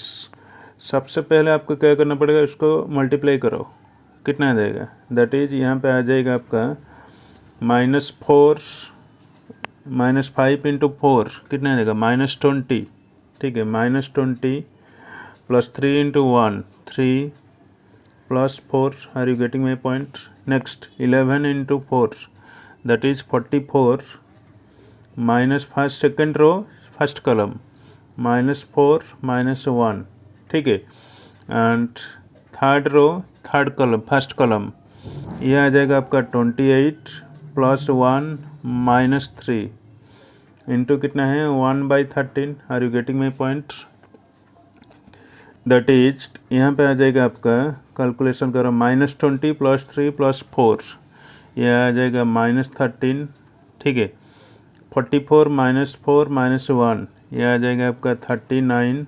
S1: सबसे पहले आपको क्या करना पड़ेगा, इसको मल्टीप्लाई करो, कितना आ जाएगा, दैट इज यहाँ पे आ जाएगा आपका -4 -5 इंटू 4 कितना आ जाएगा, -20, ठीक है, -20 plus 3 into 1 3 plus 4। Are you getting my point? Next 11 into 4 that is 44 minus first second row first column -4 -1, ठीक है। And third row third column first column ये आ जाएगा आपका 28 प्लस 1 -3 इंटू कितना है 1/13। Are you getting my point? That is यहाँ पे आ जाएगा आपका, कैलकुलेशन करो, -20 प्लस 3 प्लस 4 ये आ जाएगा -13, ठीक है। 44 -4 -1 ये आ जाएगा आपका 39,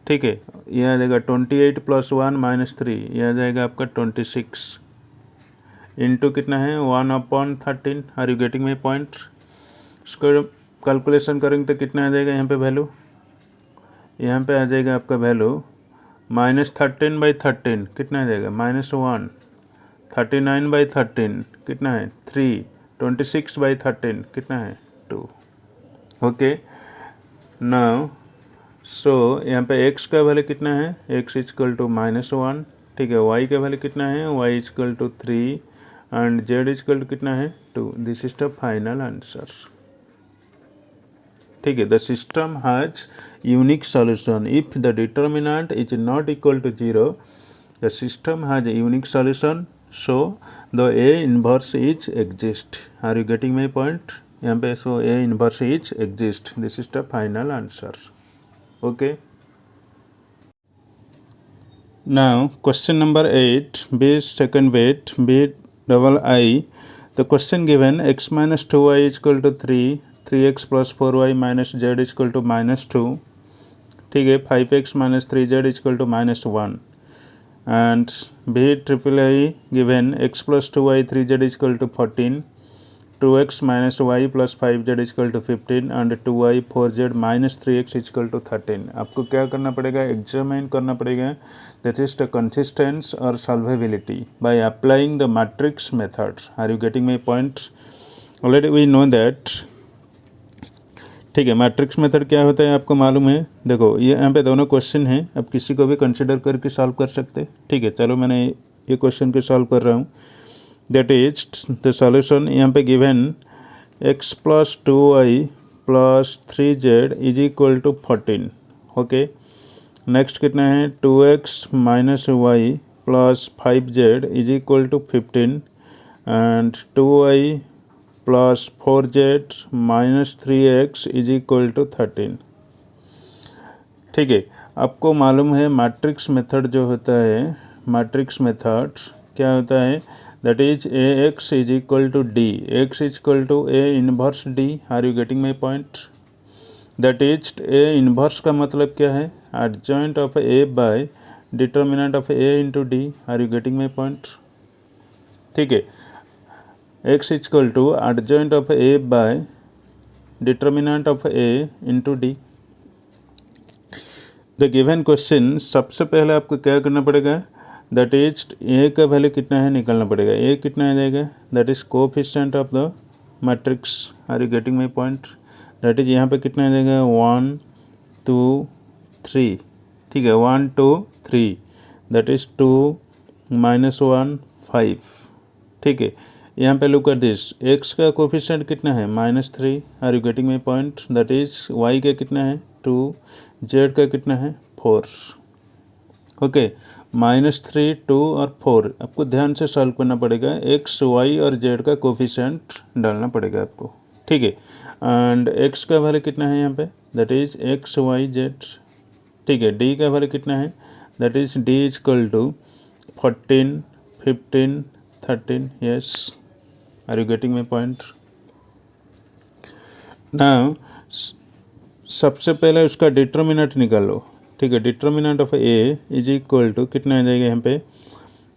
S1: ठीक है। ये आ जाएगा 28 प्लस 1 -3 ये आ जाएगा आपका 26 इंटू कितना है 1/13। Are you getting my point? इसको कैलकुलेशन करेंगे तो कितना आ जाएगा यहाँ पे वैल्यू, यहाँ पे आ जाएगा आपका वैल्यू -13/13 कितना आ जाएगा, -1, 39/13 कितना है 3, 26/13 कितना है 2, ओके। नाउ सो यहाँ पे x का वैल्यू कितना है, x इक्वल टू -1, ठीक है। y का वैल्यू कितना है, y equal to 3 and z equal to कितना है 2। This is the final answer, ठीक है। The system has unique solution if the determinant is not equal to 0, the system has a unique solution, so the A inverse is exist। Are you getting my point यहाँ पे? So A inverse is exist, this is the final answer, okay। Now question number 8, B second weight B double I. The question given x minus 2y is equal to 3, 3x plus 4y minus z is equal to -2, ठीक है। 5x minus 3z is equal to -1 and B triple I given x plus 2y 3z is equal to 14, 2x minus y plus 5z is equal to 15 and 2y 4z minus 3x is equal to 13। आपको क्या करना पड़ेगा, examine करना पड़ेगा that is the consistence और solvability by applying the matrix method. Are you getting my point? Already we know that, ठीक है। Matrix method क्या होता है आपको मालूम है। देखो ये यहाँ पे दोनों क्वेश्चन हैं, अब किसी को भी कंसिडर करके सॉल्व कर सकते, ठीक है। चलो मैंने ये क्वेश्चन को सॉल्व कर रहा हूँ। दैट इज द सॉल्यूशन यहाँ पे given x plus 2y plus 3z is equal to 14, okay. Next कितना है 2x minus Y plus 5z is equal to 15 and 2y plus 4z minus 3x is equal to 13, ठीक है। आपको मालूम है matrix method जो होता है, मैट्रिक्स मेथड क्या होता है, that is ax is equal to d, x is equal to a inverse d। Are you getting my point? That is a inverse का मतलब क्या है, adjoint of a by determinant of a into d। Are you getting my point? ठीक है, x is equal to adjoint of a by determinant of a into d। The given question, सबसे पहले आपको क्या करना पड़ेगा, दैट इज ए का value कितना है निकालना पड़ेगा। ए कितना आ जाएगा, that is coefficient of the matrix. Are you getting my point? That is यहाँ पे कितना आ जाएगा 1 2 3, ठीक है। 1 2 3, दैट इज 2 -1 5, ठीक है। यहाँ पे लुक एट दिस, एक्स का कोफिशिएंट कितना है -3। Are you getting my point? That is Y का कितना है 2, जेड का कितना है 4, ओके। -3 2 और 4 आपको ध्यान से सॉल्व करना पड़ेगा, एक्स वाई और जेड का कोफिशिएंट डालना पड़ेगा आपको, ठीक है। एंड एक्स का वैल्यू कितना है यहाँ पे, that is x Y Z, ठीक है। डी का वैल्यू कितना है, that is D is equal to 14 15 13, yes. Are you getting my point? Now सबसे पहले उसका डिटर्मिनेंट निकालो, ठीक है। Determinant of A is equal to कितना आ जाएगा यहाँ पे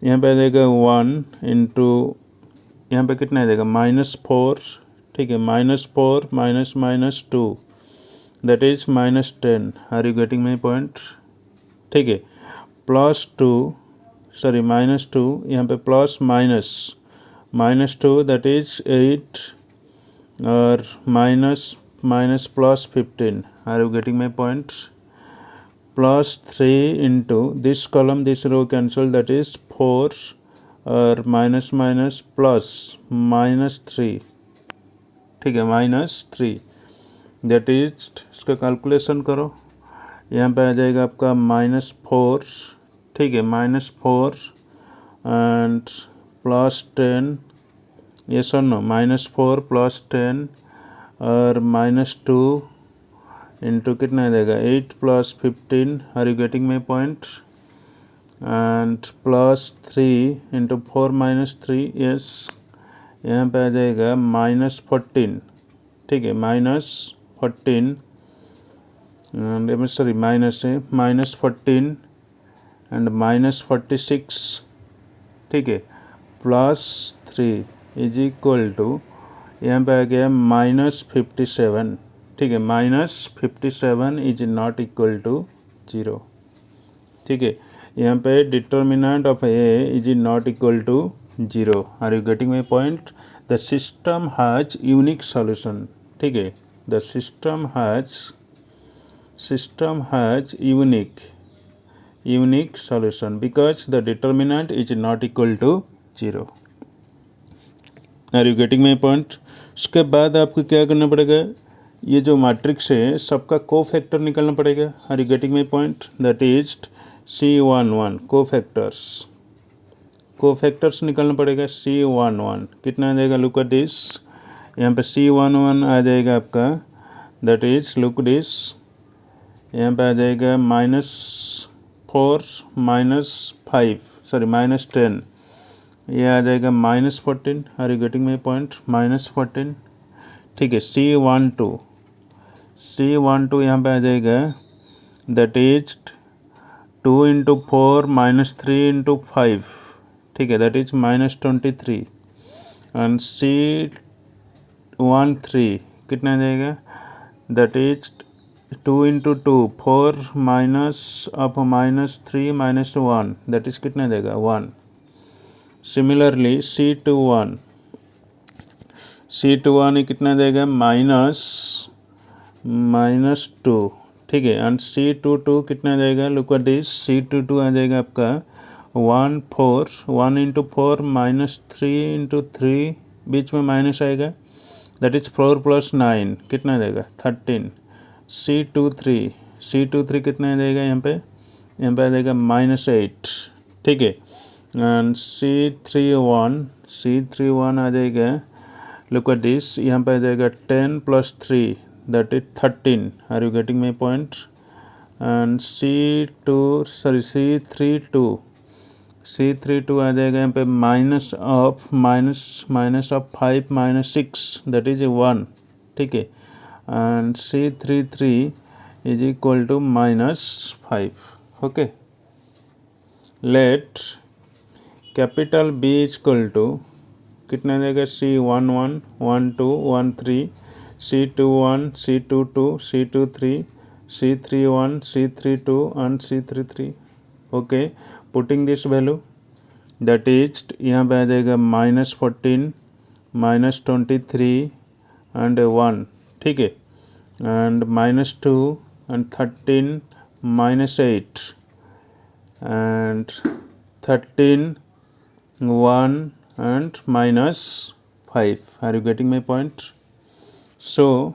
S1: आ जाएगा 1 इंटू यहाँ पे कितना आ जाएगा -4, ठीक है। -4 minus 2, that is -10। Are you getting my point? ठीक है। +2 सॉरी -2 यहाँ पे प्लस -2 दैट इज 8 और minus plus 15। Are you getting my point? +3 into this column this row cancel, that is 4 और माइनस प्लस -3, ठीक है। -3 दैट इज, इसका calculation करो, यहाँ पे आ जाएगा आपका -4, ठीक है। -4 एंड +10, ये सुनो -4 +10 और -2 इंटू कितना आ जाएगा 8 + 15। Are you getting my point? And +3 into 4 -3, yes. यहाँ पे आ जाएगा -14, ठीक है। -14 एंड सॉरी माइनस है -14 एंड -46, ठीक है। +3 इज इक्वल टू यहाँ पे आ गया -57, ठीक है। -57 इज नॉट इक्वल टू 0, ठीक है। यहाँ पे determinant of A is not equal to 0। Are you getting my point? The system has unique solution, ठीक है। The system has system has unique solution because the determinant is not equal to 0. Are you getting my point? उसके बाद आपको क्या करना पड़ेगा, ये जो मैट्रिक्स है सबका को फैक्टर निकालना पड़ेगा. Are you getting my point? That is C11 को फैक्टर्स निकालना पड़ेगा. C11 कितना आ जाएगा? लुक एट दिस, यहाँ पे C11 आ जाएगा आपका, दैट इज लुक दिस, यहाँ पे आ जाएगा -4 -5 सॉरी -10, ये आ जाएगा -14. Are you getting my point? -14. ठीक है. C12 यहाँ पे आ जाएगा, दैट इज 2 × 4 -3 × 5. ठीक है, दैट इज -23. एंड C13 कितना आ जाएगा? दैट इज 2 × 2 4 -3 -1, दैट इज कितना आ जाएगा? 1. सिमिलरली C21 कितना आ जाएगा? -2. ठीक है. एंड C22 कितना आ जाएगा? लुक एट दिस, C22 आ जाएगा आपका 1 × 4 -3 × 3, बीच में माइनस आएगा, दैट इज 4 + 9 कितना आ जाएगा? 13. C23 कितना आ जाएगा? यहाँ पे आ जाएगा -8. ठीक है. एंड C31 आ जाएगा, लुक एट दिस, यहाँ पे आ जाएगा 10 + 3 that is 13. Are you getting my point? And C32 आ जाएगा, यहाँ पे -5 -6 दैट इज 1. ठीक है. And C33 is equal to -5. Okay. Let capital B is equal to कितना आ जाएगा? C11 12 13, C21 C22 C23 C31 C32 and C33. Okay. Putting this value, that is यहाँ पे आ जाएगा -14 -23 एंड 1. ठीक है. And -2 and 13 -8 and 13 1 and -5. Are you getting my point? So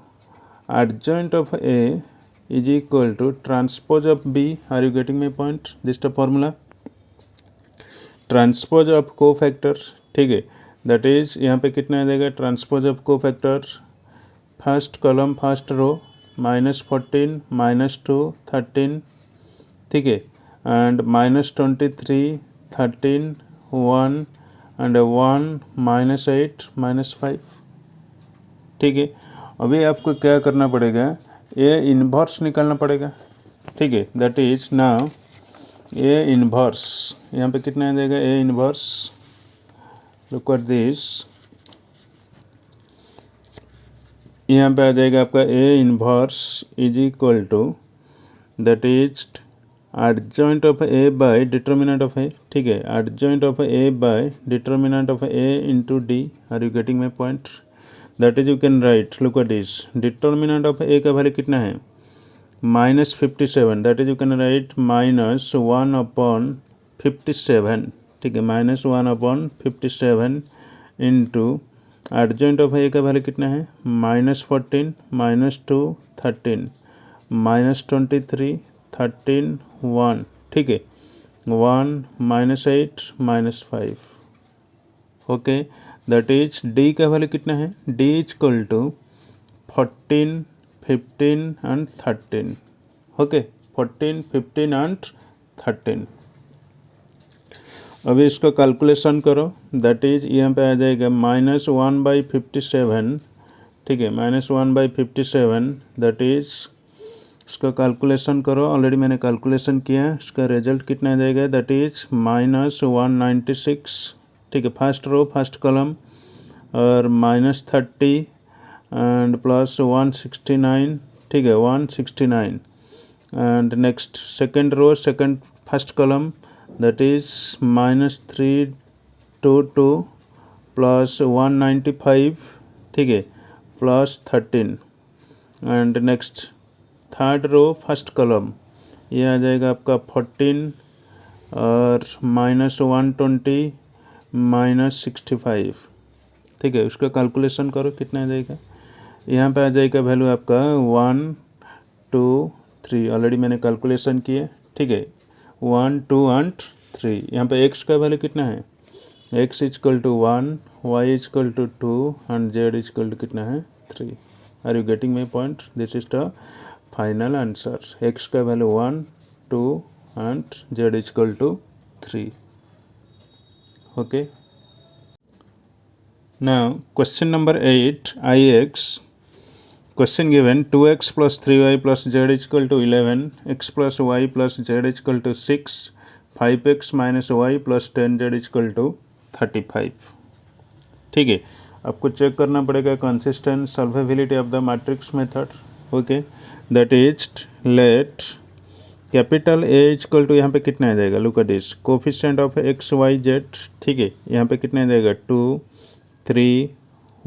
S1: adjoint of A is equal to transpose of B. Are you getting my point? This is the formula. Transpose of cofactor. ठीक है. That is यहाँ पे कितना आ जाएगा? Transpose of cofactor, first column first row, -14 -2 13. ठीक है. And -23 13 1 and 1 -8 -5. ठीक है. अभी आपको क्या करना पड़ेगा? ए इन्वर्स निकालना पड़ेगा. ठीक है. That is now A inverse, यहाँ पे कितना आ जाएगा? A inverse, look at this, यहाँ पे आ जाएगा आपका A inverse is equal to, that is adjoint of A by determinant of A. ठीक है. adjoint of A by determinant of A into D. Are you getting my point? That is you can write, look at this, determinant of A का value कितना है? -57. that is you can write -1/57. ठीक है. -1/57 into adjoint of A का value कितना है? -14 -2 13 -23 13 1. ठीक है. 1 -8 -5. ओके. दैट इज डी का वैल्यू कितना है? D is equal to 14 15 and 13. Okay. 14 15 and 13. अभी इसको कैलकुलेशन करो. दैट इज यहाँ पे आ जाएगा -1/57. ठीक है. -1/57 दैट इज, इसका कैलकुलेशन करो. ऑलरेडी मैंने कैलकुलेशन किया. इसका रिजल्ट कितना आ जाएगा? That is -196. ठीक है. फर्स्ट रो फर्स्ट कॉलम, और -30 एंड +169. ठीक है. 169. And next second row second first column, that is -322 +195. ठीक है. +13. And next third row first column, ये आ जाएगा आपका 14 और -120 -65, ठीक है। उसका कैलकुलेशन करो कितना आ जाएगा। यहाँ पे आ जाएगा वैल्यू आपका 1 2 3, ऑलरेडी मैंने कैलकुलेशन किए, ठीक है। 1 2 एंड 3, यहाँ पे x का वैल्यू कितना है, x is equal to 1, y is equal to 2 and z is equal to कितना है 3। Are you getting my point? This is the final answer. x का value 1 2 and z is equal to 3। Okay, now question number 8 ix. Question given 2x plus 3y plus z is equal to 11, x plus y plus z is equal to 6, 5x minus y plus 10z is equal to 35। ठीक है, आपको check करना पड़ेगा consistent solvability of the matrix method. Okay, that is let capital A is equal to, यहाँ पे कितना आ जाएगा, look at this, coefficient of X Y Z, ठीक है। यहाँ पे कितना आ जाएगा 2 3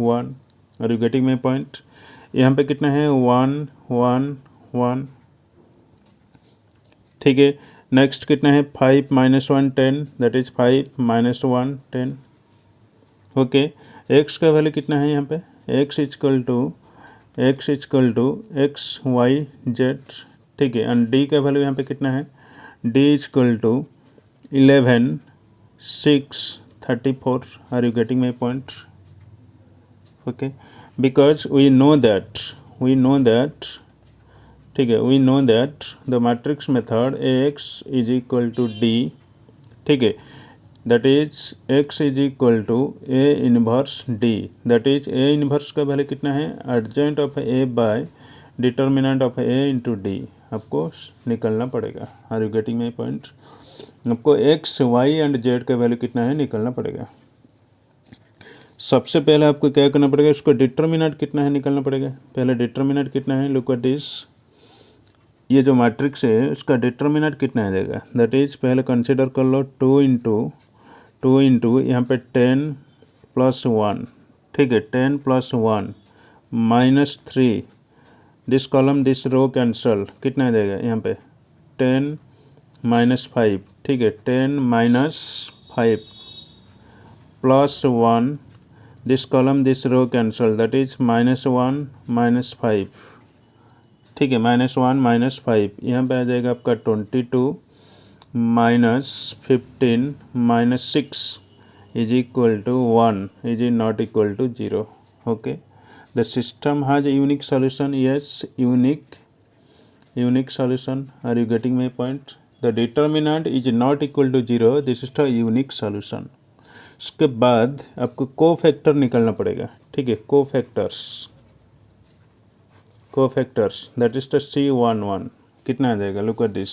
S1: 1। Are you getting my point? यहाँ पे कितना है 1 1 1, ठीक है। नेक्स्ट कितना है 5 -1 10, दैट इज 5 -1 10। ओके, एक्स का वैल्यू कितना है यहाँ पे, x is equal to x Y Z, ठीक है। एंड डी का वैल्यू यहाँ पे कितना है, D is equal to 11 6 34। Are you getting my point? Okay, because we know that ठीक है, we know that the matrix method ax is equal to d, ठीक है, that is x is equal to a inverse d, that is a inverse का value कितना है, adjoint of a by determinant of a into d, आपको निकलना पड़ेगा। Are you getting my point? आपको x y and z का value कितना है निकलना पड़ेगा। सबसे पहले आपको क्या करना पड़ेगा, इसको डिटर्मिनेंट कितना है निकालना पड़ेगा। पहले डिटर्मिनेंट कितना है, लुक एट दिस, ये जो मैट्रिक्स है उसका डिटर्मिनेंट कितना आ जाएगा, दैट इज पहले कंसिडर कर लो 2 इंटू यहाँ पे 10 + 1, ठीक है, 10 + 1 -3, this column this row cancel, कितना आ जाएगा यहाँ पे 10 -5, ठीक है, 10 -5 +1, this column this row cancel, that is -1 -5, ठीक है, -1 -5, यहाँ पे आ जाएगा आपका 22 -15 -6 is equal to 1 is not equal to 0। okay, the system has a unique solution, yes, unique solution। are you getting my point? the determinant is not equal to 0, this is the unique solution। उसके बाद आपको cofactor निकालना पड़ेगा, ठीक है, cofactors that is the C11, कितना आ जाएगा, लुक एट दिस,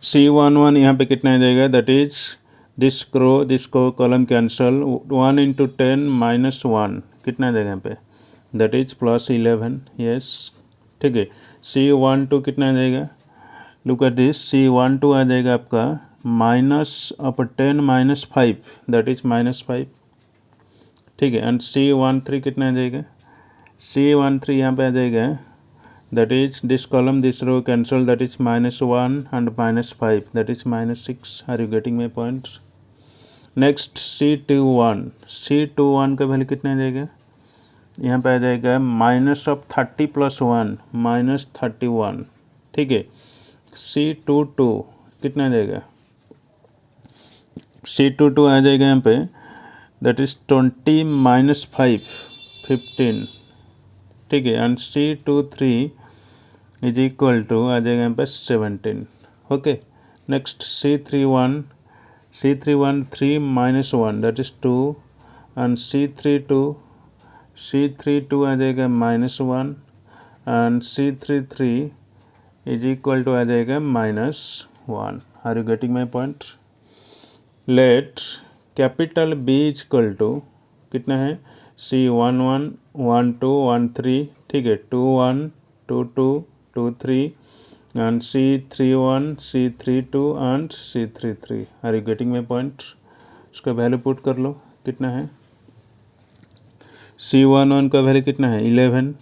S1: C11 यहाँ पे कितना आ जाएगा, दैट इज दिस को कॉलम कैंसल, 1 इंटू 10 -1, कितना आ जाएगा यहाँ पे, दैट इज +11, यस, ठीक है। C12 कितना आ जाएगा, लुक एट दिस, C12 आ जाएगा आपका -10 -5, दैट इज -5, ठीक है। एंड C13 कितना आ जाएगा, C13 यहाँ पे आ जाएगा, that is this column this row cancel, that is -1 and -5, that is -6। Are you getting my point? Next C21 का वैल्यू कितना आ जाएगा, यहाँ पे आ जाएगा -30 + 1 -31, ठीक है। C22 कितना आ जाएगा, C22 आ जाएगा यहाँ पे, दैट इज 20 -5 15, ठीक है। And C23 is equal to आ जाएगा यहाँ पे 17। Okay, next C31 3 -1, that is 2, and C32 आ जाएगा -1, and C33 is equal to आ जाएगा -1। Are you getting my point? Let capital B is equal to कितना है, C11 12 13, ठीक है, 21 22 23 and C31 C32 and C33। Are you getting my point? उसका value put कर लो, कितना है, C11 का वैल्यू कितना है 11,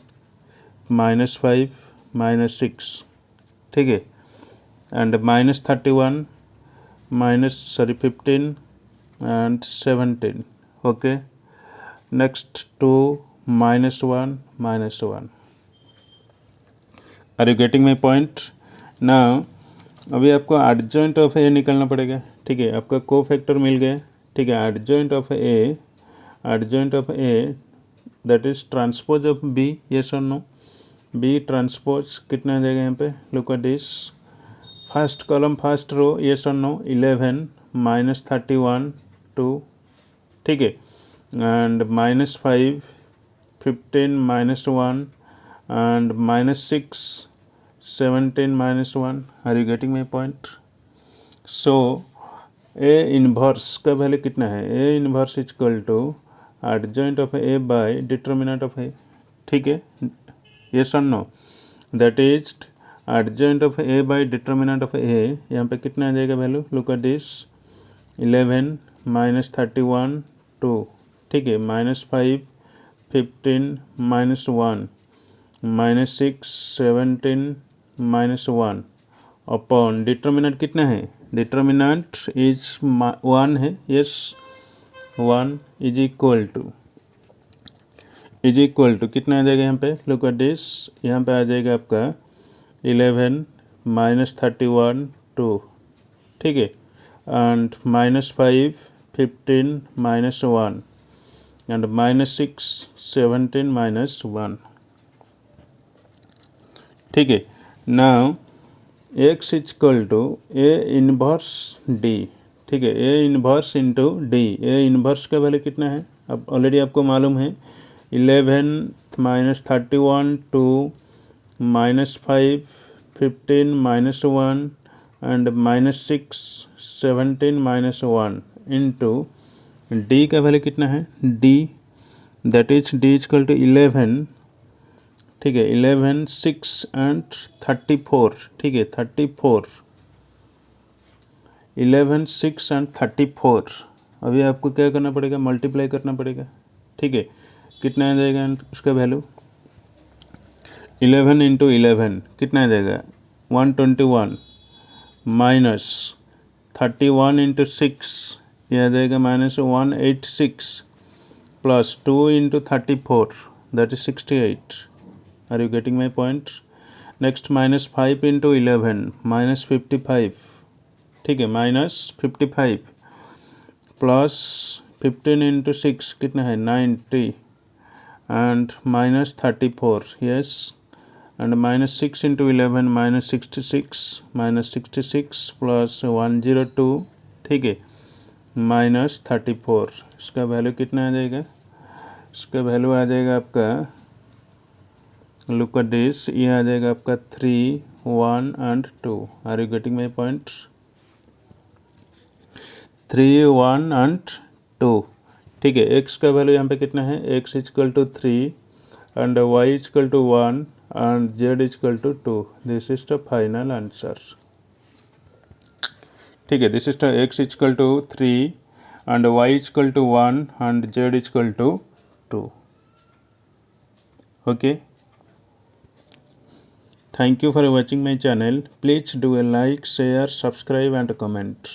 S1: -5 -6, ठीक है, and -31 15 and 17, okay. Next 2 -1 -1. Are you getting my point? Now अभी आपको एडजॉइंट ऑफ ए निकालना पड़ेगा, ठीक है, आपका को फैक्टर मिल गया, ठीक है, adjoint of A that is transpose of B, yes और नो? बी ट्रांसपोज कितना आ जाएगा यहाँ पे, look at this, first column first row, yes और नो? 11 -31 2, ठीक है, and -5 15 -1 and -6 17 -1. Are you getting my point? So A inverse का वैल्यू कितना है, A inverse is equal to adjoint of A by determinant of A, ठीक है, yes और no? That is adjoint of A by determinant of A, यहाँ पे कितना आ जाएगा वैल्यू, लुक एट दिस, 11 -31 2, ठीक है, -5 15 -1 -6 17 -1 अपॉन डिटर्मिनेंट कितना है, डिटर्मिनेंट इज 1 है, यस, 1 इज इक्वल टू कितना आ जाएगा यहाँ पे, लुक एट दिस, यहाँ पे आ जाएगा आपका 11 -31 2, ठीक है, एंड -5 15 -1 एंड -6 17 -1, ठीक है. Now x is equal to A inverse D, ठीक है, A inverse into D, A inverse का वैल्यू कितना है, अब ऑलरेडी आपको मालूम है, 11 -31 2 -5 15 -1 एंड -6 17 -1 इंटू डी का वैल्यू कितना है, D that is D is equal to 11, ठीक है, 11 6 एंड 34, ठीक है, 34, 11 6 एंड 34. अभी आपको क्या करना पड़ेगा, मल्टीप्लाई करना पड़ेगा, ठीक है, कितना आ जाएगा उसका वैल्यू, 11 इंटू 11 कितना आ जाएगा, 121 माइनस 31 इंटू 6, यह आ जाएगा -186 plus 2 into 34 that is 68. Are you getting my point? Next -5 into 11 -55, ठीक है, -55 प्लस 15 into 6 कितना है, 90 and -34, yes, and -6 into 11 -66 plus 102, ठीक है, -34. इसका वैल्यू कितना आ जाएगा, इसका वैल्यू आ जाएगा आपका, लुक एट दिस, ये आ जाएगा आपका 3 1 and 2. Are you getting my point? 3 1 and 2, ठीक है, x का वैल्यू यहाँ पे कितना है, x is equal to 3 and y is equal to 1 and z is equal to 2. This is the final answer, ठीक है, this is the x is equal to 3 and y is equal to 1 and z is equal to 2. Okay, thank you for watching my channel. Please do a like, share, subscribe and comment.